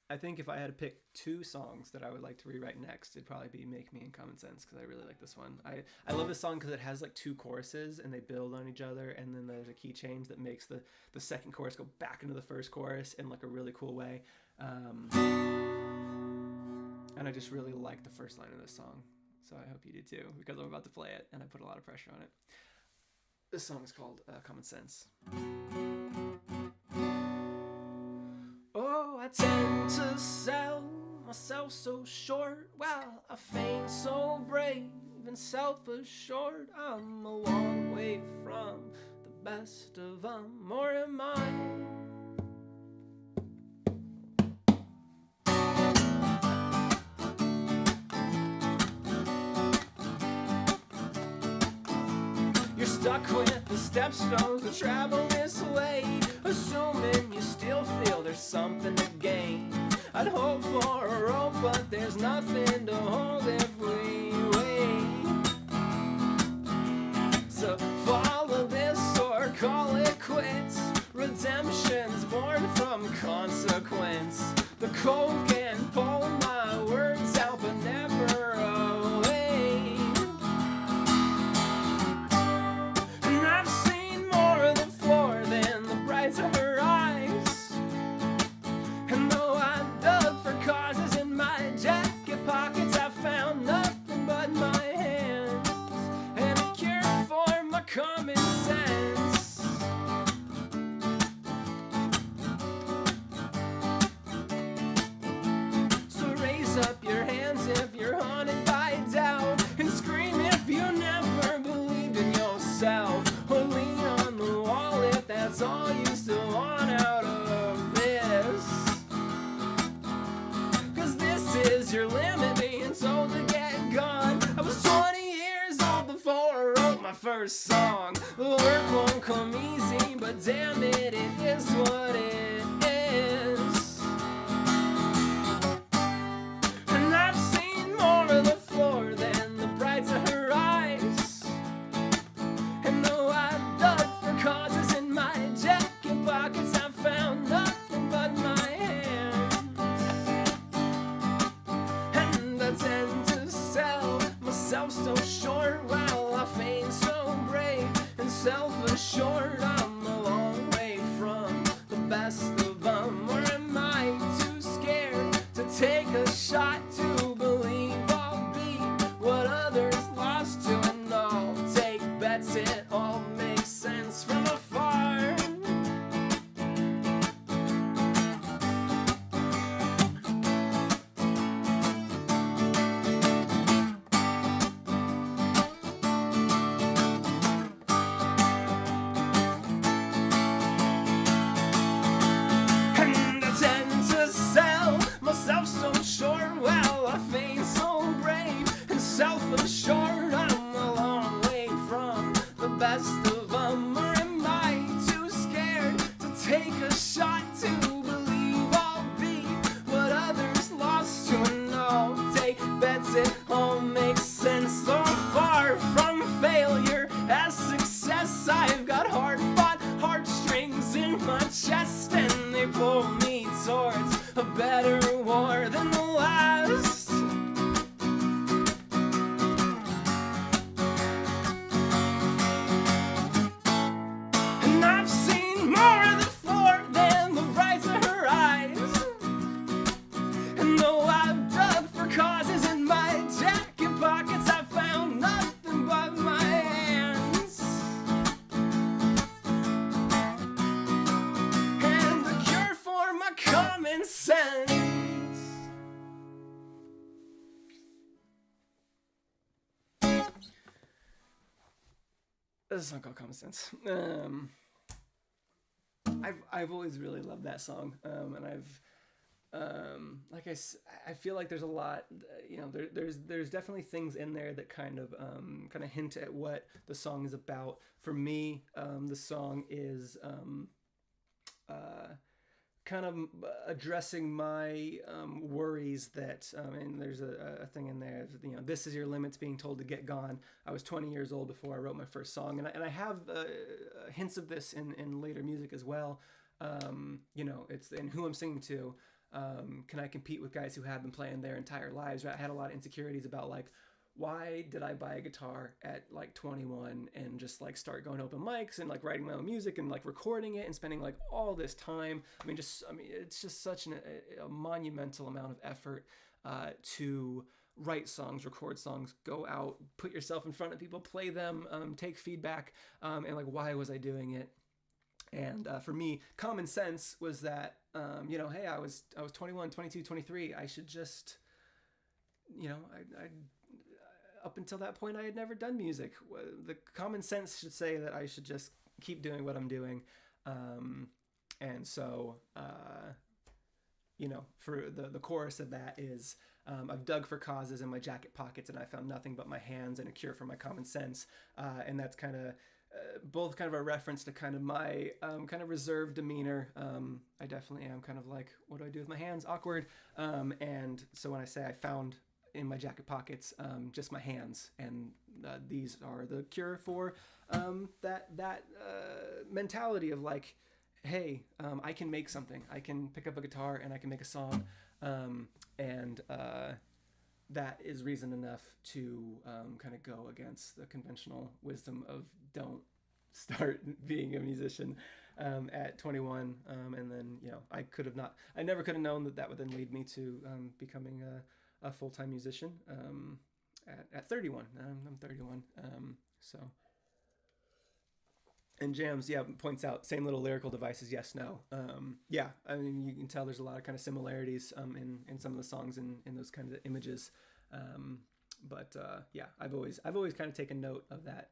I think if I had to pick two songs that I would like to rewrite next, it'd probably be Make Me and Common Sense, because I really like this one. I love this song because it has like two choruses and they build on each other, and then there's a key change that makes the second chorus go back into the first chorus in like a really cool way. And I just really like the first line of this song. So I hope you do too, because I'm about to play it and I put a lot of pressure on it. This song is called Common Sense. Oh, I tend to sell myself so short, while I feign so brave and self-assured. I'm a long way from the best of them, or am I? Stuck with the stepstones that travel this way, assuming you still feel there's something to gain. I'd hope for a rope, but there's nothing to hold if we wait. So follow this or call it quits. Redemption's born from consequence. The cold can pull my words out, but never away. To her eyes, and though I dug for causes in my jacket pockets, I found nothing but my hands and a cure for my common sense. So raise up your hands if you're haunted by doubt, and scream if you never believed in yourself, or lean on the wall if that's all you still want out of this. Cause this is your limit, being told to get gone. I was 20 years old before I wrote my first song. The work won't come easy, but damn it, it is what it is. And I've seen more of the floor than the brights of her eyes. And though I've dug for causes in my jacket pockets, I found nothing but my hands. And I tend to sell myself so short, while I feign so brave and self-assured. I'm a long way from the best of them, or am I too scared to take a shot to believe I'll be what others lost to? And I'll take bets, it all makes sense from afar. And I tend to sell myself so short, while I feign so brave and self-assured. I'm a long way from the best of them, or am I too scared to take a shot to believe I'll be what others lost to? And I'll take bets, it all makes sense. So far from failure as success, I've got hard-fought heartstrings in my chest, and they pull me towards a better war than the last. And I've seen more of the floor than the brights of her eyes. And though I've dug for causes in my jacket pockets, I found nothing but my hands and the cure for my common sense. This is a song called Common Sense. I've always really loved that song, and I feel like there's a lot, there's definitely things in there that kind of hint at what the song is about. For me, the song is kind of addressing my worries that, and there's a thing in there, this is your limits, being told to get gone. I was 20 years old before I wrote my first song, and I have hints of this in later music as well. It's in who I'm singing to. Can I compete with guys who have been playing their entire lives? Right? I had a lot of insecurities about, like, why did I buy a guitar at like 21 and just like start going open mics and like writing my own music and like recording it and spending like all this time? It's just such a monumental amount of effort. to write songs, record songs, go out, put yourself in front of people, play them, take feedback, and like, why was I doing it? And for me, common sense was that, hey, I was 21, 22, 23. I should just, I up until that point, I had never done music. The common sense should say that I should just keep doing what I'm doing. And so, for the chorus of that is, I've dug for causes in my jacket pockets and I found nothing but my hands and a cure for my common sense. And that's kind of both kind of a reference to kind of my kind of reserved demeanor. I definitely am kind of like, what do I do with my hands? Awkward. And so when I say I found in my jacket pockets just my hands, and these are the cure for that mentality of like, hey, I can make something. I can pick up a guitar and I can make a song. And that is reason enough to kind of go against the conventional wisdom of don't start being a musician at 21. And then, I never could have known that would then lead me to becoming a full-time musician at 31. I'm 31. So. And Jams, points out same little lyrical devices, yes, no. I mean, you can tell there's a lot of kind of similarities in some of the songs in those kinds of images. I've always kind of taken note of that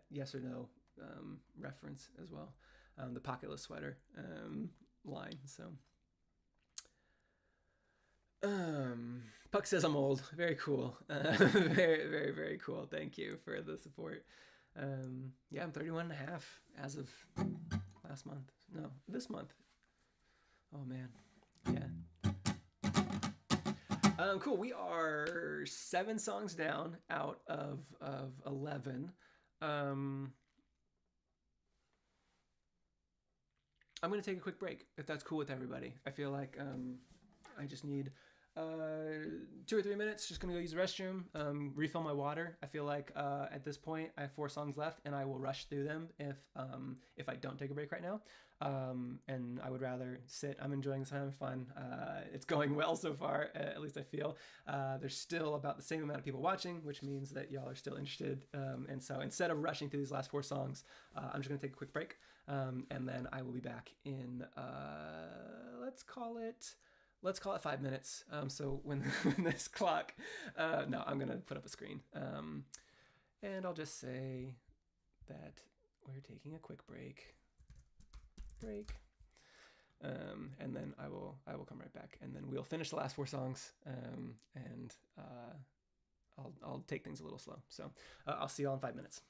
yes or no reference as well, the pocketless sweater line. So, Puck says I'm old. Very cool. Very, very, very cool. Thank you for the support. I'm 31 and a half as of last month. No, this month. Oh man. Yeah. Cool. We are 7 songs down out of 11. I'm going to take a quick break if that's cool with everybody. I feel like I just need 2 or 3 minutes, just gonna go use the restroom, refill my water. I feel like at this point I have 4 songs left and I will rush through them if I don't take a break right now. And I would rather sit. I'm enjoying this, having fun. It's going well so far, at least I feel. There's still about the same amount of people watching, which means that y'all are still interested. And so instead of rushing through these last 4 songs, I'm just gonna take a quick break. And then I will be back in, let's call it 5 minutes. So when this clock, no, I'm going to put up a screen. And I'll just say that we're taking a quick break. And then I will come right back, and then we'll finish the last 4 songs. And I'll take things a little slow. So I'll see y'all in 5 minutes.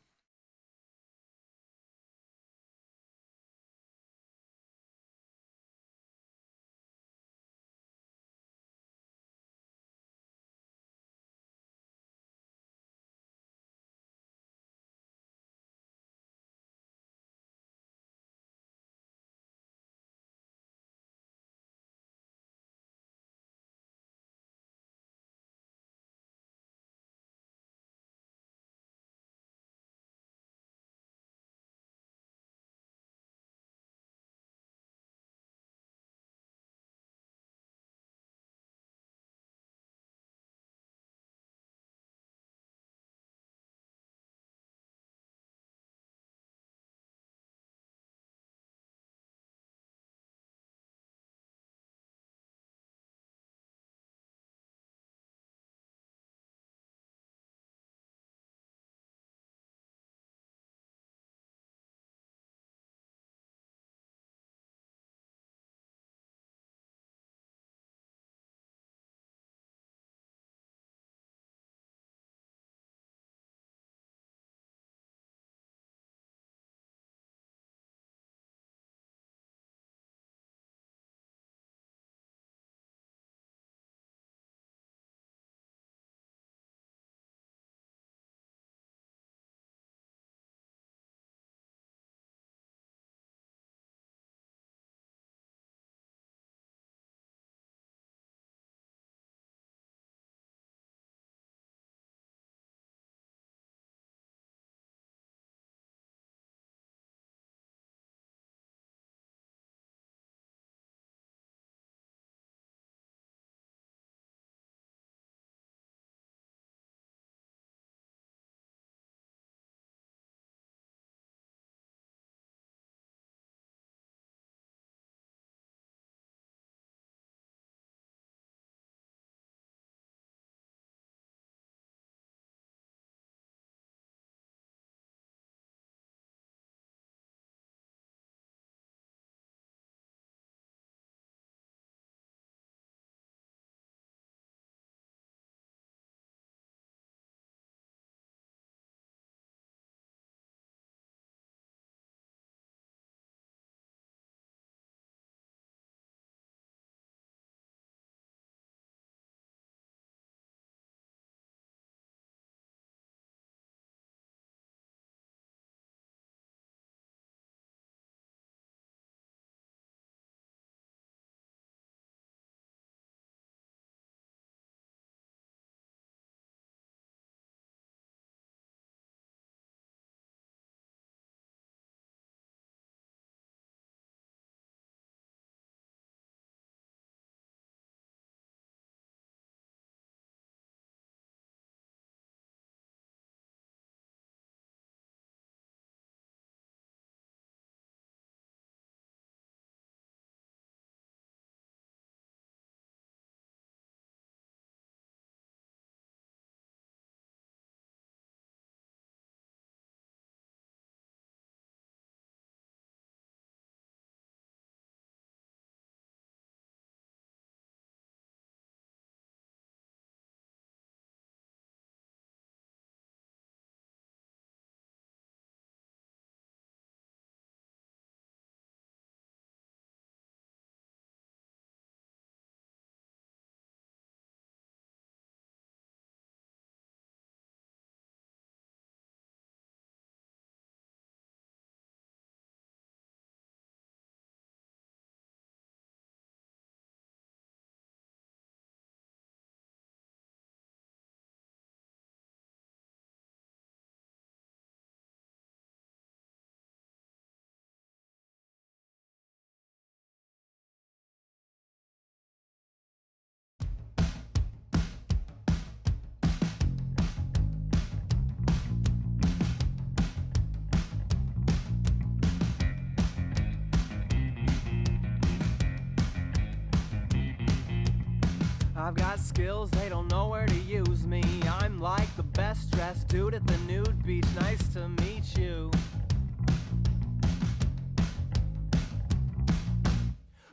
I've got skills, they don't know where to use me. I'm like the best dressed dude at the nude beach. Nice to meet you.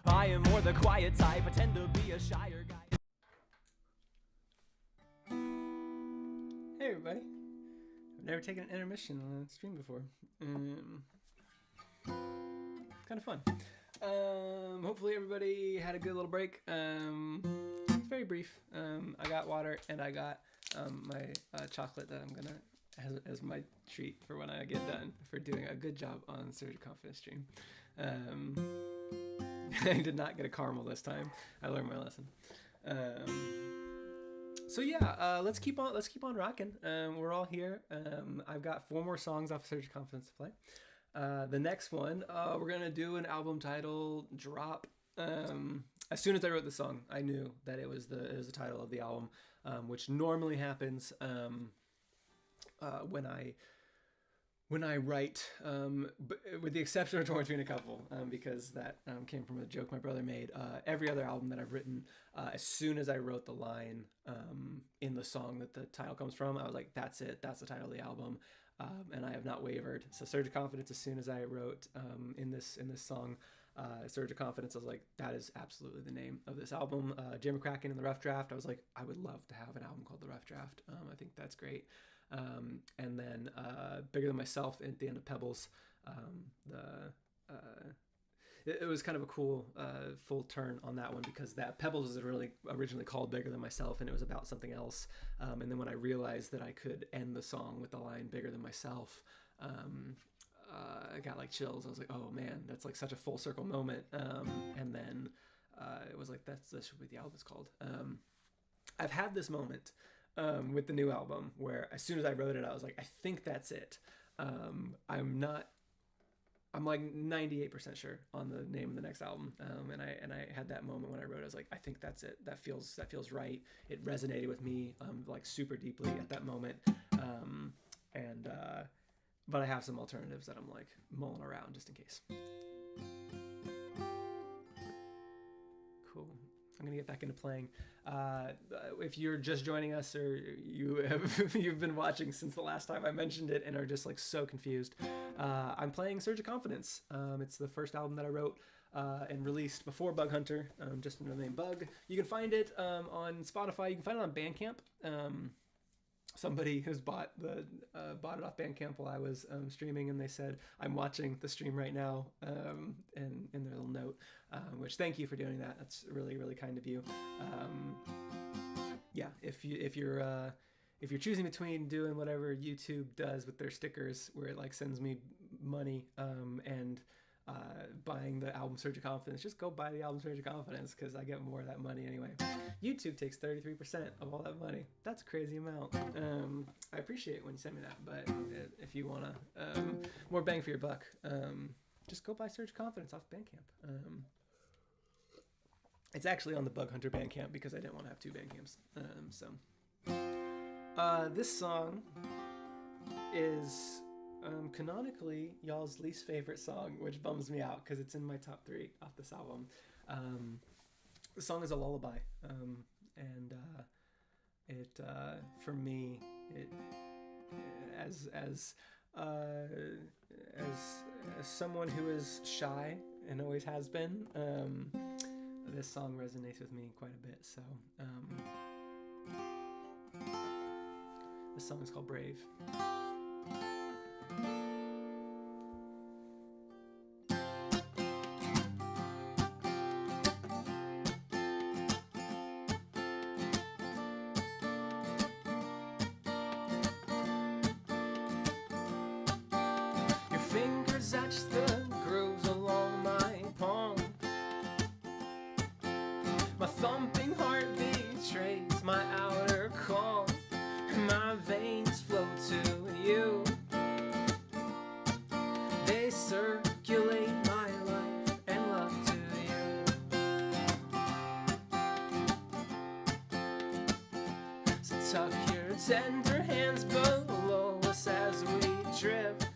I am more the quiet type, I tend to be a shyer guy.
Hey everybody. I've never taken an intermission on a stream before. Kind of fun. Hopefully everybody had a good little break. It's very brief. I got water and I got my chocolate that I'm gonna as my treat for when I get done for doing a good job on Surge of Confidence stream. I did not get a caramel this time. I learned my lesson. So yeah, let's keep on rocking. We're all here. I've got 4 more songs off of Surge of Confidence to play. The next one, we're gonna do an album title drop. As soon as I wrote the song, I knew that it was the title of the album, which normally happens when I write, with the exception of Torn Between a Couple, because that came from a joke my brother made. Every other album that I've written, as soon as I wrote the line in the song that the title comes from, I was like, that's it, that's the title of the album, and I have not wavered. So Surge of Confidence, as soon as I wrote in this song, Surge of Confidence, I was like, that is absolutely the name of this album. Jay McCracken in the Rough Draft, I was like, I would love to have an album called The Rough Draft. I think that's great. And then Bigger Than Myself at the end of Pebbles. It was kind of a cool full turn on that one, because that Pebbles was really originally called Bigger Than Myself, and it was about something else. And then when I realized that I could end the song with the line Bigger Than Myself, I got like chills. I was like, oh man, that's like such a full circle moment. And then it was like, that's what the album's called. I've had this moment with the new album where as soon as I wrote it, I was like, I think that's it. I'm like 98% sure on the name of the next album. And I had that moment when I wrote it. I was like, I think that's it. That feels right. It resonated with me like super deeply at that moment. But I have some alternatives that I'm like mulling around just in case. Cool. I'm gonna get back into playing. If you're just joining us, or you've been watching since the last time I mentioned it and are just like so confused, I'm playing Surge of Confidence. It's the first album that I wrote and released before Bug Hunter, just under the name Bug. You can find it on Spotify. You can find it on Bandcamp. Somebody who's bought it off Bandcamp while I was streaming, and they said, I'm watching the stream right now, and in their little note, which thank you for doing that. That's really, really kind of you. Yeah, if you're choosing between doing whatever YouTube does with their stickers, where it like sends me money, and buying the album Surge of Confidence, just go buy the album Surge of Confidence, because I get more of that money anyway. YouTube takes 33% of all that money. That's a crazy amount. I appreciate it when you send me that, but if you want to more bang for your buck, just go buy Surge of Confidence off Bandcamp. It's actually on the Bug Hunter Bandcamp because I didn't want to have 2 Bandcamps. This song is canonically y'all's least favorite song, which bums me out because it's in my top 3 off this album. The song is a lullaby, and it for me, it as someone who is shy and always has been, this song resonates with me quite a bit. So this song is called Brave. Fingers etch the grooves along my palm. My thumping heart betrays my outer calm. My veins flow to you. They circulate my life and love to you. So tuck your tender hands below us as we drift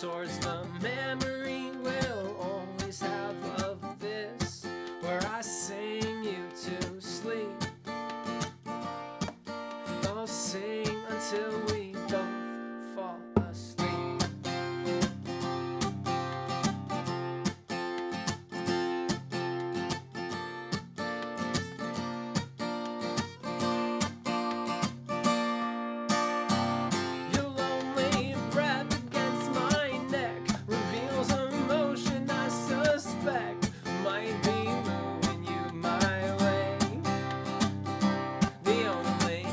towards the memory we'll always have of this, where I sing you to
sing until we both fall asleep. Your lonely breath against my neck reveals emotion I suspect might be moving you my way. The only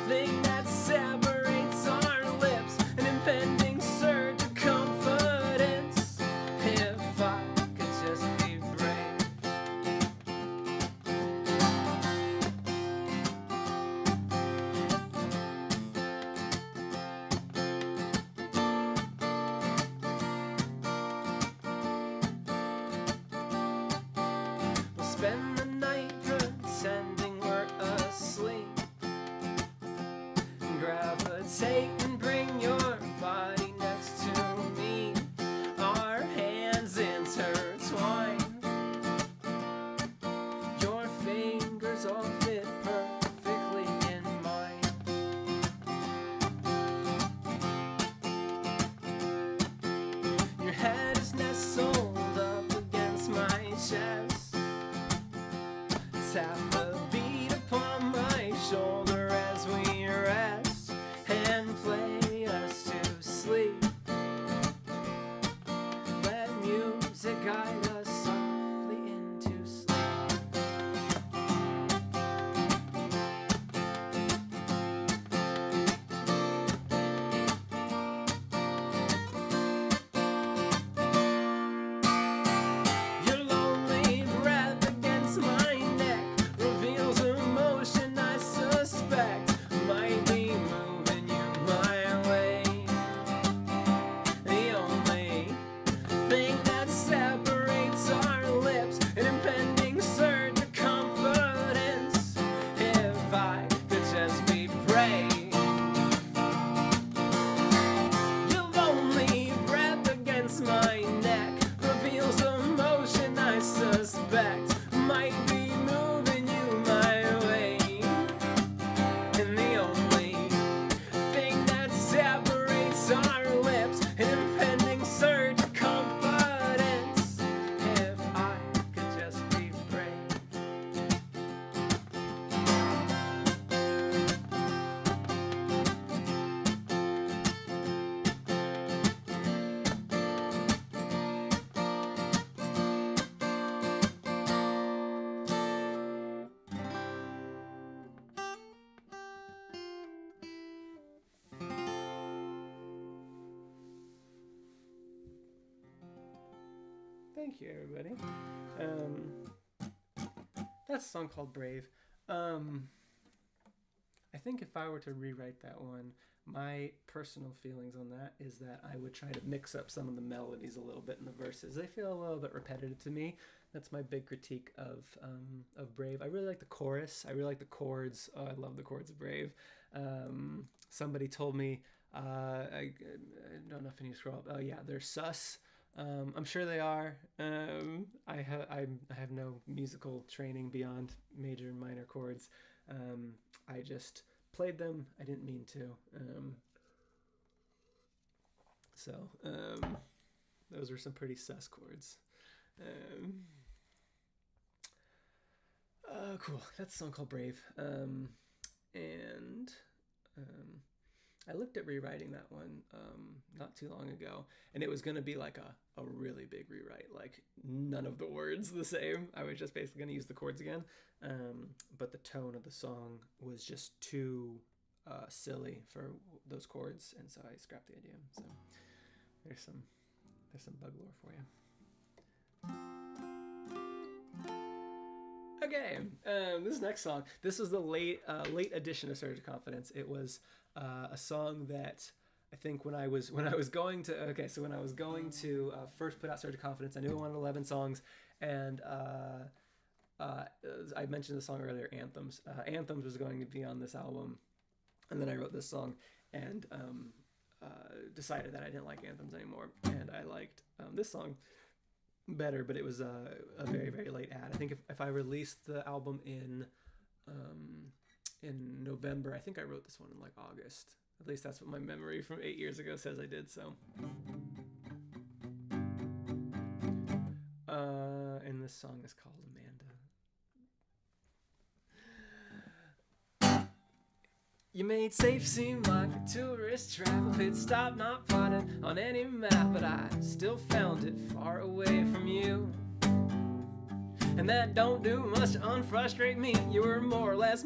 thing that separates our lips, an impending surge of confidence. If I could just be brave. We'll spend the night pretending we're asleep. Gravitate and bring your body next to me. Our hands intertwine. Your fingers all fit perfectly in mine. Your head is nestled up against my chest. Tap a beat upon my shoulder as we rest and play us to sleep. Let music guide us softly into sleep. Your lonely breath against my neck reveals emotion I suspect might be moving you my way. The only thing that separates our lips, an impending surge of confidence. If I could just be brave. Your lonely breath against my neck reveals emotion I suspect might be moving you my way. And the only thing that separates our lips, an impending surge of confidence. If I could just be brave.
Thank you, everybody. That's a song called Brave. I think if I were to rewrite that one, my personal feelings on that is that I would try to mix up some of the melodies a little bit in the verses. They feel a little bit repetitive to me. That's my big critique of Brave. I really like the chorus. I really like the chords. Oh, I love the chords of Brave. Somebody told me, I don't know if I need to scroll up. Oh yeah, they're sus. I'm sure they are. I have no musical training beyond major and minor chords. I just played them. I didn't mean to. Those were some pretty sus chords. Cool. That's a song called Brave. I looked at rewriting that one not too long ago, and it was going to be like a really big rewrite, like none of the words the same. I was just basically going to use the chords again, but the tone of the song was just too silly for those chords, and so I scrapped the idea. So there's some bug lore for you. Okay, this next song. This was the late edition of Surge of Confidence. It was a song that I think when I was going to first put out Surge of Confidence, I knew I wanted 11 songs, and I mentioned the song earlier, Anthems. Anthems was going to be on this album, and then I wrote this song and decided that I didn't like Anthems anymore, and I liked this song better, but it was a very, very late ad. I think if I released the album in in November. I think I wrote this one in like August. At least that's what my memory from 8 years ago says I did. So, and this song is called Amanda. You made safe seem like a tourist travel pit stop, not plotted on any map, but I still found it far away from you. And that don't do much to unfrustrate me. You were more or less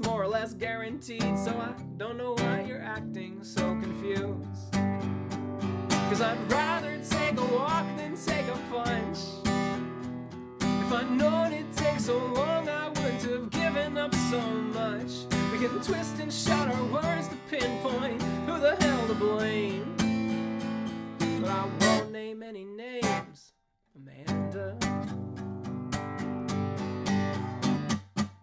guaranteed. So I don't know why you're acting so confused. Cause I'd rather take a walk than take a punch. If I'd known it'd take so long, I wouldn't have given up so much. We can twist and shout our words to pinpoint who the hell to blame. But I won't name any names, Amanda.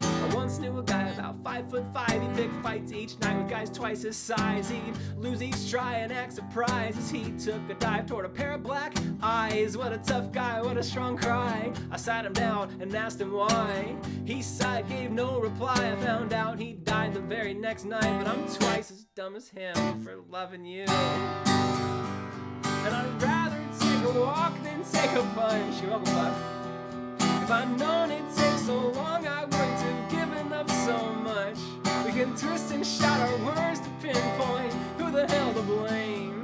I once knew a guy about 5'5". He'd pick fights each night with guys twice his size. He'd lose each try and act surprised as he took a dive toward a pair of black eyes. What a tough guy, what a strong cry. I sat him down and asked him why. He sighed, gave no reply. I found out he died the very next night. But I'm twice as dumb as him for loving you. And I'd rather take a walk than take a punch. You're welcome, bud. If I'd known it'd take so long, I wouldn't have given up so much. We can twist and shout our words to pinpoint who the hell to blame.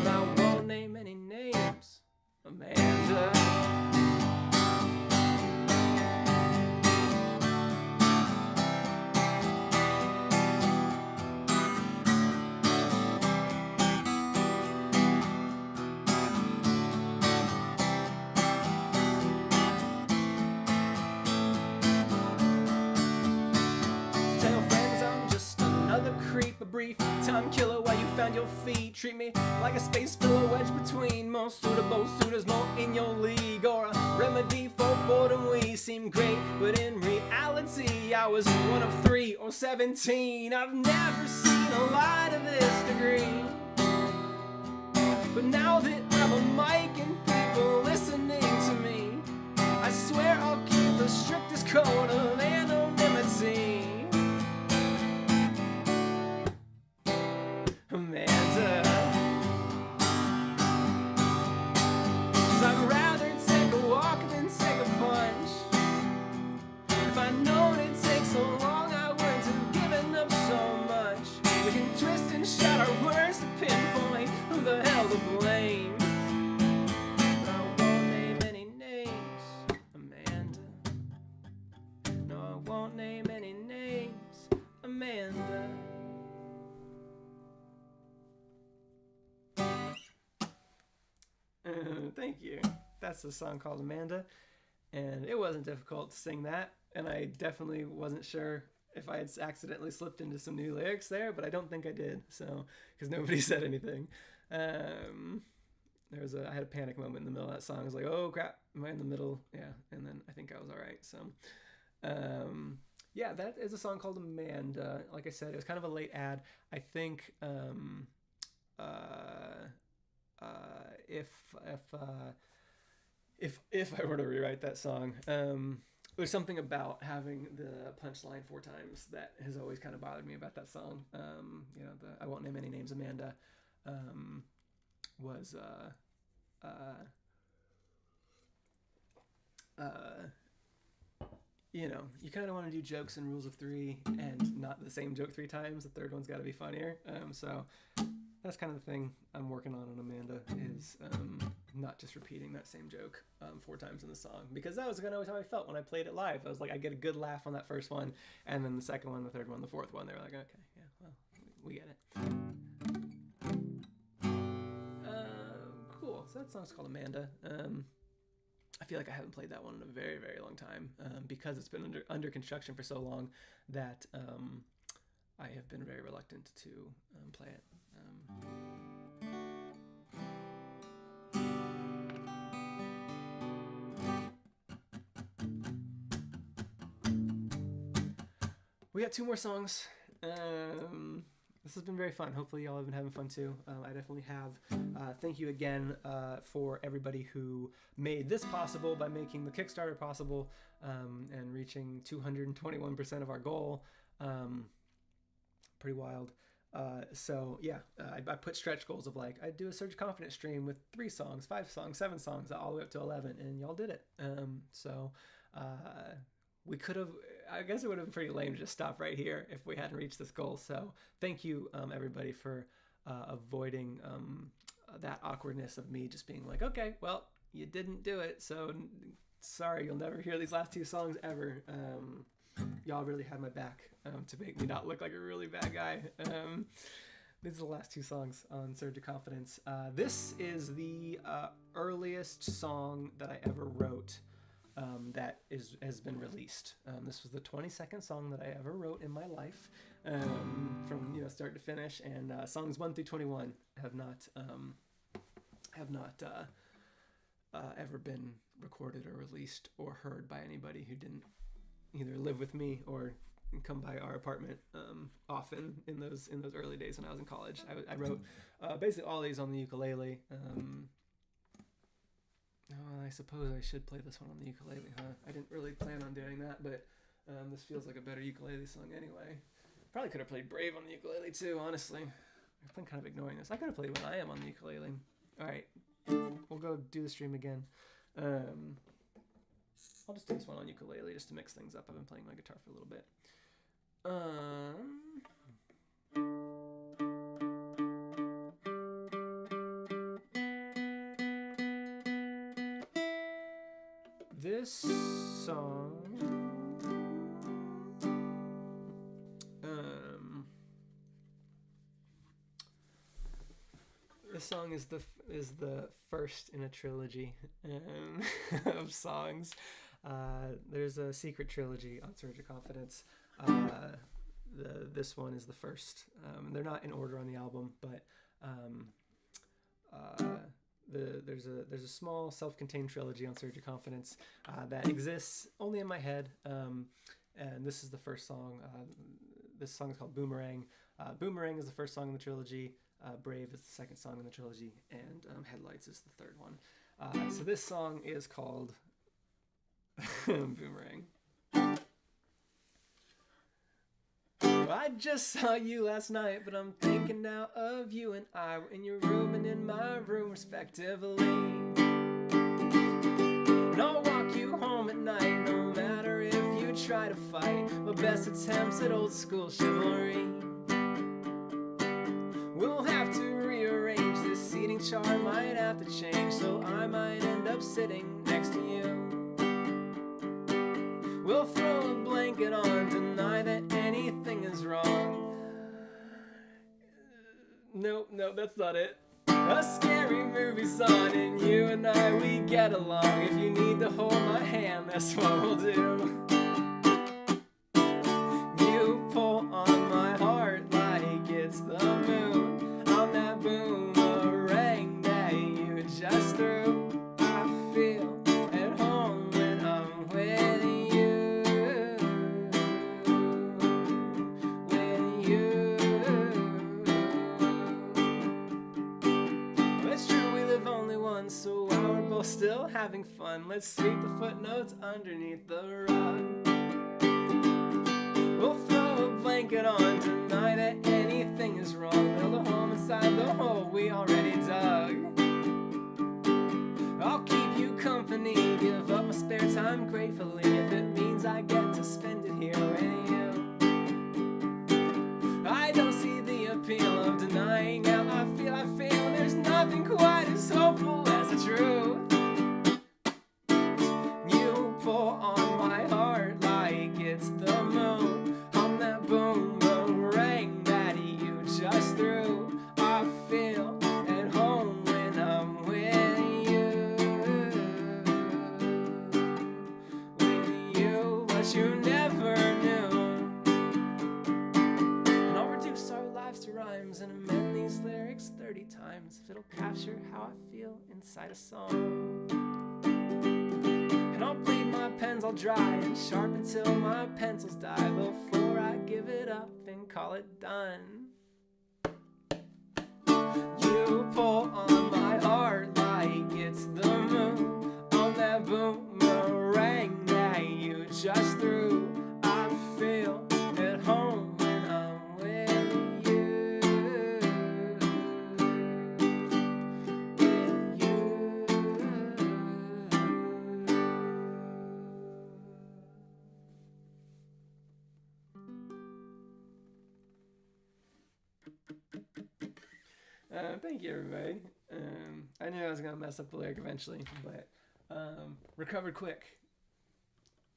But I won't name any names, Amanda. Creep, a brief time killer while you found your feet. Treat me like a space filler wedge between most suitable suitors, more in your league, or a remedy for boredom. We seem great, but in reality I was one of 3 or 17. I've never seen a lie to this degree, but now that I'm a mic and people listening to me, I swear I'll keep the strictest code of anonymity. Amanda, 'cause I'd rather take a walk than take a punch. If I'd known it'd take so long, I wouldn't have given up so much. We can twist and shout our words to pinpoint who the hell to blame. But I won't name any names, Amanda. No, I won't name any names, Amanda. Thank you. That's the song called Amanda, and it wasn't difficult to sing that, and I definitely wasn't sure if I had accidentally slipped into some new lyrics there, but I don't think I did, so, because nobody said anything. I had a panic moment in the middle of that song. I was like, oh crap, am I in the middle? Yeah, and then I think I was all right. So yeah, that is a song called Amanda. Like I said, it was kind of a late ad. I think if I were to rewrite that song, there's something about having the punchline 4 times that has always kind of bothered me about that song. You know, the I won't name any names, Amanda, was you know, you kind of want to do jokes and rules of 3 and not the same joke 3 times. The third one's got to be funnier. So that's kind of the thing I'm working on Amanda, is not just repeating that same joke 4 times in the song, because that was kind of how I felt when I played it live. I was like, I get a good laugh on that first one, and then the second one, the third one, the fourth one, they were like, okay, yeah, well, we get it. Cool. So that song's called Amanda. I feel like I haven't played that one in a very, very long time, because it's been under construction for so long that I have been very reluctant to play it. We got 2 more songs. This has been very fun. Hopefully y'all have been having fun too. I definitely have. Thank you again for everybody who made this possible by making the Kickstarter possible and reaching 221% of our goal. Pretty wild. So yeah, I put stretch goals of like, I'd do a Surge Confidence stream with 3 songs, 5 songs, 7 songs, all the way up to 11, and y'all did it. We could have, I guess it would have been pretty lame to just stop right here if we hadn't reached this goal. So thank you, everybody, for avoiding that awkwardness of me just being like, okay, well, you didn't do it, so sorry, you'll never hear these last 2 songs ever. Y'all really had my back to make me not look like a really bad guy. These are the last 2 songs on Surge of Confidence. This is the earliest song that I ever wrote that has been released. This was the 22nd song that I ever wrote in my life, from start to finish. And songs 1 through 21 have not ever been recorded or released or heard by anybody who didn't either live with me or come by our apartment often in those early days when I was in college. I wrote basically all these on the ukulele. I suppose I should play this one on the ukulele, huh? I didn't really plan on doing that, but this feels like a better ukulele song anyway. Probably could have played Brave on the ukulele too, honestly. I've been kind of ignoring this. I could have played When I Am on the ukulele. All right, we'll go do the stream again. I'll just do this one on ukulele just to mix things up. I've been playing my guitar for a little bit. This song, this song is the first in a trilogy of songs. There's a secret trilogy on Surge of Confidence. This one is the first. They're not in order on the album, but there's a small self-contained trilogy on Surge of Confidence that exists only in my head. And this is the first song. This song is called Boomerang. Boomerang is the first song in the trilogy. Brave is the second song in the trilogy, and Headlights is the third one. So this song is called Boomerang. Well, I just saw you last night, but I'm thinking now of you and I in your room and in my room respectively. And I'll walk you home at night, no matter if you try to fight. My best attempts at old school chivalry. We'll have to rearrange this seating chart, might have to change, so I might end up sitting next to you. We'll throw a blanket on, deny that anything is wrong. Nope, that's not it. A scary movie's on and you and I, we get along. If you need to hold my hand, that's what we'll do. You pull on my heart like it's the moon. On that boomerang that you just threw. I feel at home when I'm with you. With you. Well, it's true we live only once, so while we're both still having fun, let's sweep the footnotes underneath the rug. We'll throw a blanket on, deny that anything is wrong. Build a home inside the hole we already dug. I'll keep you company, give up my spare time gratefully, if it means I get to spend it here with you. I don't see the appeal of denying how I feel. There's nothing quite as hopeful as the truth. You pull on my heart like it's the moon. On that boomerang that you just threw. I feel at home when I'm with you. With you, but you never knew. And I'll reduce our lives to rhymes and amend these lyrics 30 times if it'll capture how I feel inside a song. And I'll bleed my pens all dry and sharp until my pencils die before I give it up and call it done. You pull on my heart like it's the moon. On that boomerang that you just threw. I feel at home Thank you, everybody. I knew I was gonna mess up the lyric eventually, but recovered quick.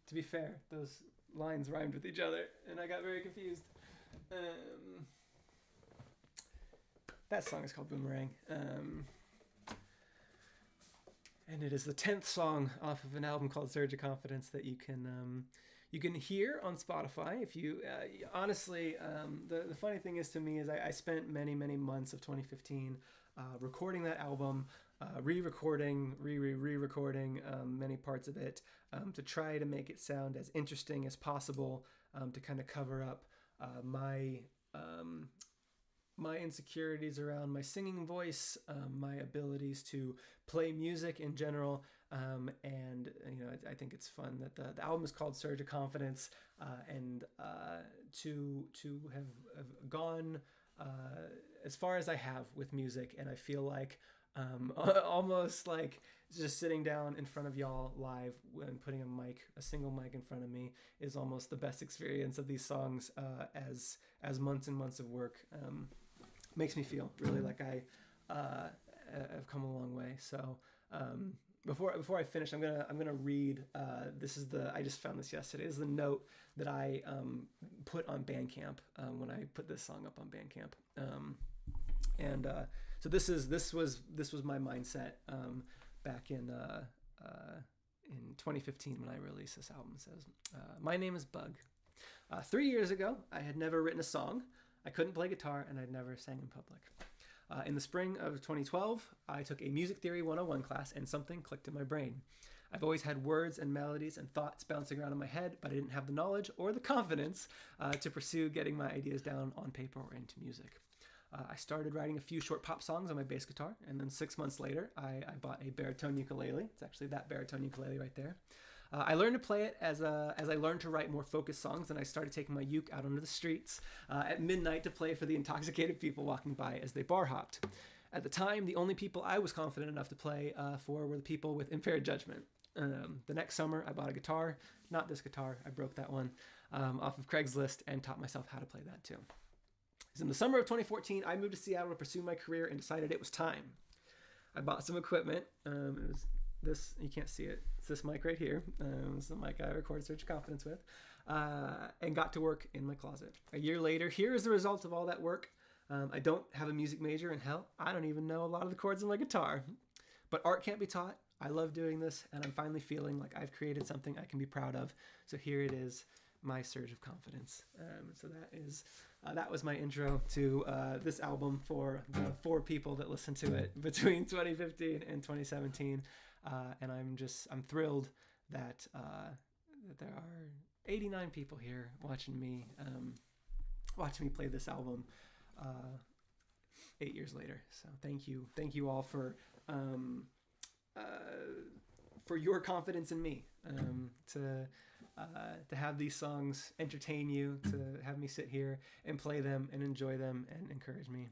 To be fair, those lines rhymed with each other, and I got very confused. That song is called Boomerang. And it is the 10th song off of an album called Surge of Confidence that you can hear on Spotify. If you honestly, the funny thing is to me is I spent many months of 2015 recording that album, re-recording many parts of it to try to make it sound as interesting as possible, to kind of cover up my insecurities around my singing voice, my abilities to play music in general, and I think it's fun that the album is called Surge of Confidence, and to have gone as far as I have with music, and I feel like almost like just sitting down in front of y'all live and putting a single mic in front of me is almost the best experience of these songs, as months and months of work. Makes me feel really like I have come a long way. So before I finish, I'm gonna read. I just found this yesterday. This is the note that I put on Bandcamp when I put this song up on Bandcamp. So this was my mindset back in 2015 when I released this album. It says, "My name is Bug. 3 years ago, I had never written a song. I couldn't play guitar, and I'd never sang in public. In the spring of 2012, I took a Music Theory 101 class, and something clicked in my brain. I've always had words and melodies and thoughts bouncing around in my head, but I didn't have the knowledge or the confidence to pursue getting my ideas down on paper or into music. I started writing a few short pop songs on my bass guitar, and then 6 months later, I bought a baritone ukulele. It's actually that baritone ukulele right there. I learned to play it as I learned to write more focused songs, and I started taking my uke out onto the streets at midnight to play for the intoxicated people walking by as they bar hopped. At the time, the only people I was confident enough to play for were the people with impaired judgment. The next summer, I bought a guitar, not this guitar, I broke that one, off of Craigslist, and taught myself how to play that too. So in the summer of 2014, I moved to Seattle to pursue my career and decided it was time. I bought some equipment. It was this, you can't see it. It's this mic right here. It's the mic I record Surge of Confidence with, and got to work in my closet. A year later, here is the result of all that work. I don't have a music major, and hell, I don't even know a lot of the chords on my guitar. But art can't be taught. I love doing this, and I'm finally feeling like I've created something I can be proud of. So here it is, my Surge of Confidence. So that was my intro to this album for the 4 people that listened to it between 2015 and 2017. And I'm thrilled that there are 89 people here watching me play this album 8 years later. So thank you all for your confidence in me, to have these songs entertain you, to have me sit here and play them and enjoy them and encourage me.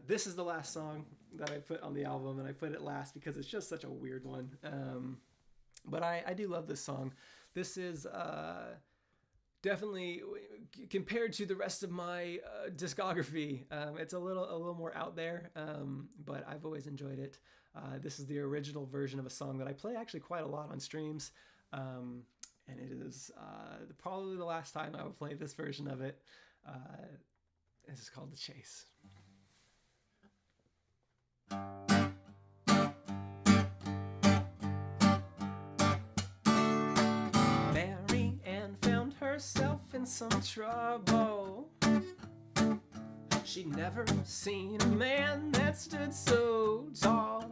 This is the last song that I put on the album, and I put it last because it's just such a weird one. But I do love this song. This is definitely, compared to the rest of my discography, it's a little more out there, but I've always enjoyed it. This is the original version of a song that I play actually quite a lot on streams, and it is probably the last time I will play this version of it. This is called The Chase. Mary Ann found herself in some trouble. She'd never seen a man that stood so tall.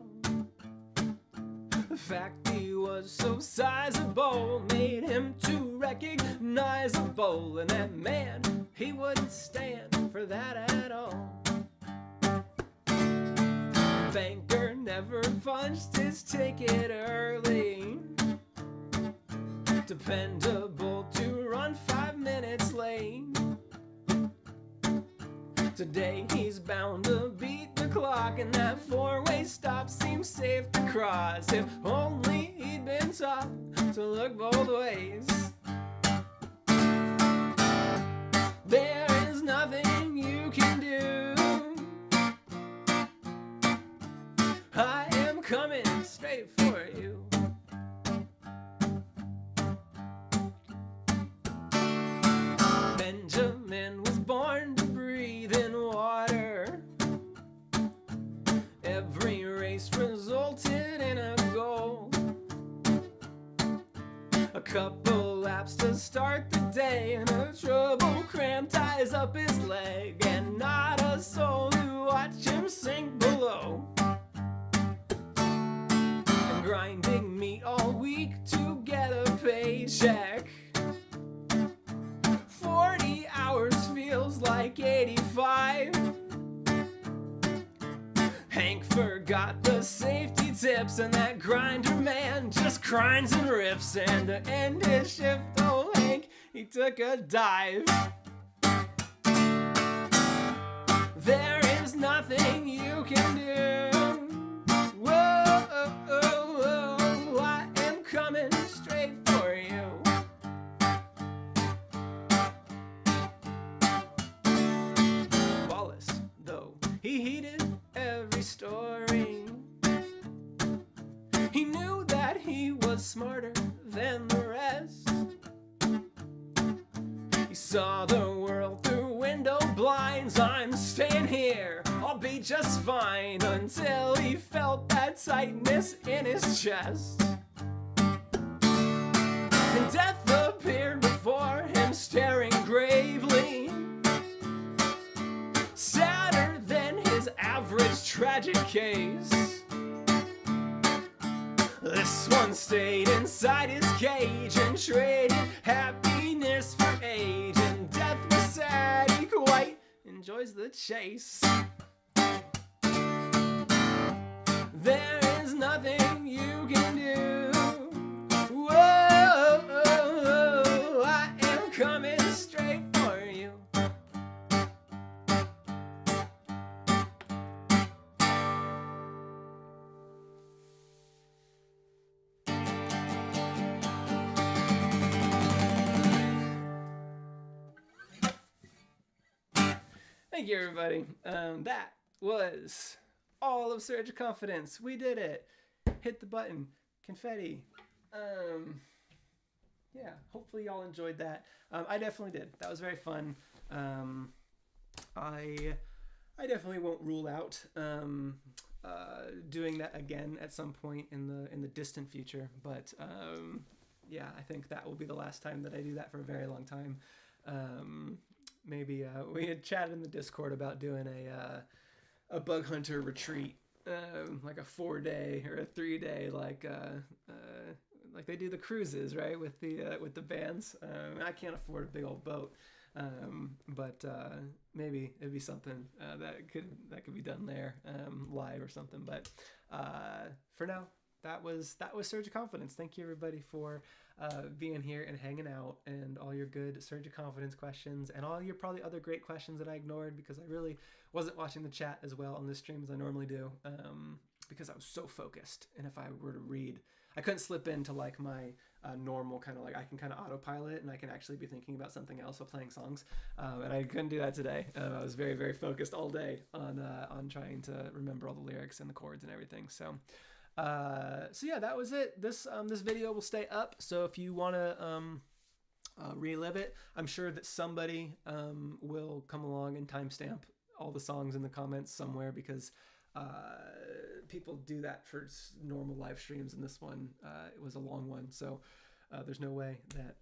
The fact he was so sizable made him too recognizable, and that man, he wouldn't stand for that at all. Banker never punched his ticket early. Dependable to run 5 minutes late. Today he's bound to beat the clock, and that 4-way stop seems safe to cross. If only he'd been taught to look both ways. There is nothing you can do
coming straight for you. Benjamin was born to breathe in water. Every race resulted in a goal. A couple laps to start the day, and a trouble cramp ties up his leg, and not a soul to watch him sink below. And grinding meat all week to get a paycheck. 40 hours feels like 85. Hank forgot the safety tips, and that grinder man just grinds and rips. And to end his shift, oh Hank, he took a dive. There is nothing you can do. Whoa, I am coming straight for you. Wallace, though, he heeded every story. He knew that he was smarter than the rest. He saw the world through window blinds. I'm staying here, I'll be just fine, until he felt that tightness in his chest. And death appeared before him, staring gravely, sadder than his average tragic case. This one stayed inside his cage and traded happiness for age. And death was sad, he quite enjoys the chase. There is nothing you can do. Whoa, I am coming straight for you. Thank you, everybody. That was all of Surge of Confidence. We did it. Hit the button. Confetti. Yeah, hopefully y'all enjoyed that. I definitely did. That was very fun. I definitely won't rule out doing that again at some point in the distant future. But yeah, I think that will be the last time that I do that for a very long time. Maybe we had chatted in the Discord about doing a bug hunter retreat, like a 4-day or a 3-day, like they do the cruises, right, with the bands. I can't afford a big old boat, but maybe it'd be something that could be done there, live or something. But for now, that was Surge of Confidence. Thank you, everybody, for being here and hanging out, and all your good Surge of Confidence questions, and all your probably other great questions that I ignored because I really wasn't watching the chat as well on this stream as I normally do, because I was so focused. And if I were to read, I couldn't slip into like my normal kind of, like, I can kind of autopilot and I can actually be thinking about something else while playing songs, and I couldn't do that today. I was very, very focused all day on trying to remember all the lyrics and the chords and everything. So yeah, that was it. This video will stay up, so if you want to relive it, I'm sure that somebody will come along and timestamp all the songs in the comments somewhere, because people do that for normal live streams, and this one it was a long one, so there's no way that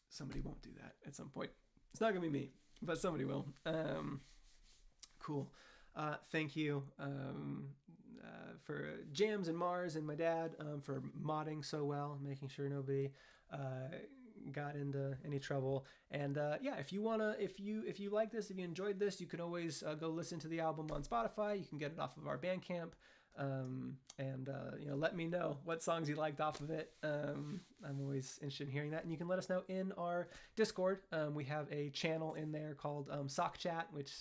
somebody won't do that at some point. It's not gonna be me, but somebody will. Cool. Thank you for Jams and Mars and my dad for modding so well, making sure nobody got into any trouble. And yeah, if you like this, if you enjoyed this, you can always go listen to the album on Spotify. You can get it off of our Bandcamp, and let me know what songs you liked off of it. I'm always interested in hearing that, and you can let us know in our Discord. We have a channel in there called Sock Chat, which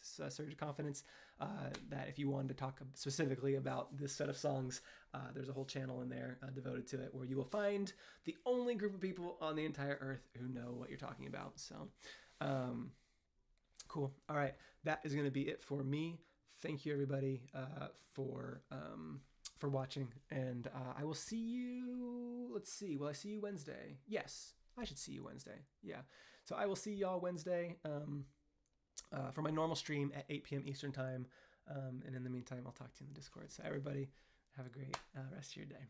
Surge of Confidence, that if you wanted to talk specifically about this set of songs, there's a whole channel in there devoted to it, where you will find the only group of people on the entire earth who know what you're talking about. So cool. All right, that is going to be it for me.
thank you everybody for watching, and I will see you. Let's see. Will I see you Wednesday? Yes, I should see you Wednesday. Yeah. So I will see y'all Wednesday for my normal stream at 8 p.m. Eastern time. And in the meantime, I'll talk to you in the Discord. So everybody, have a great rest of your day.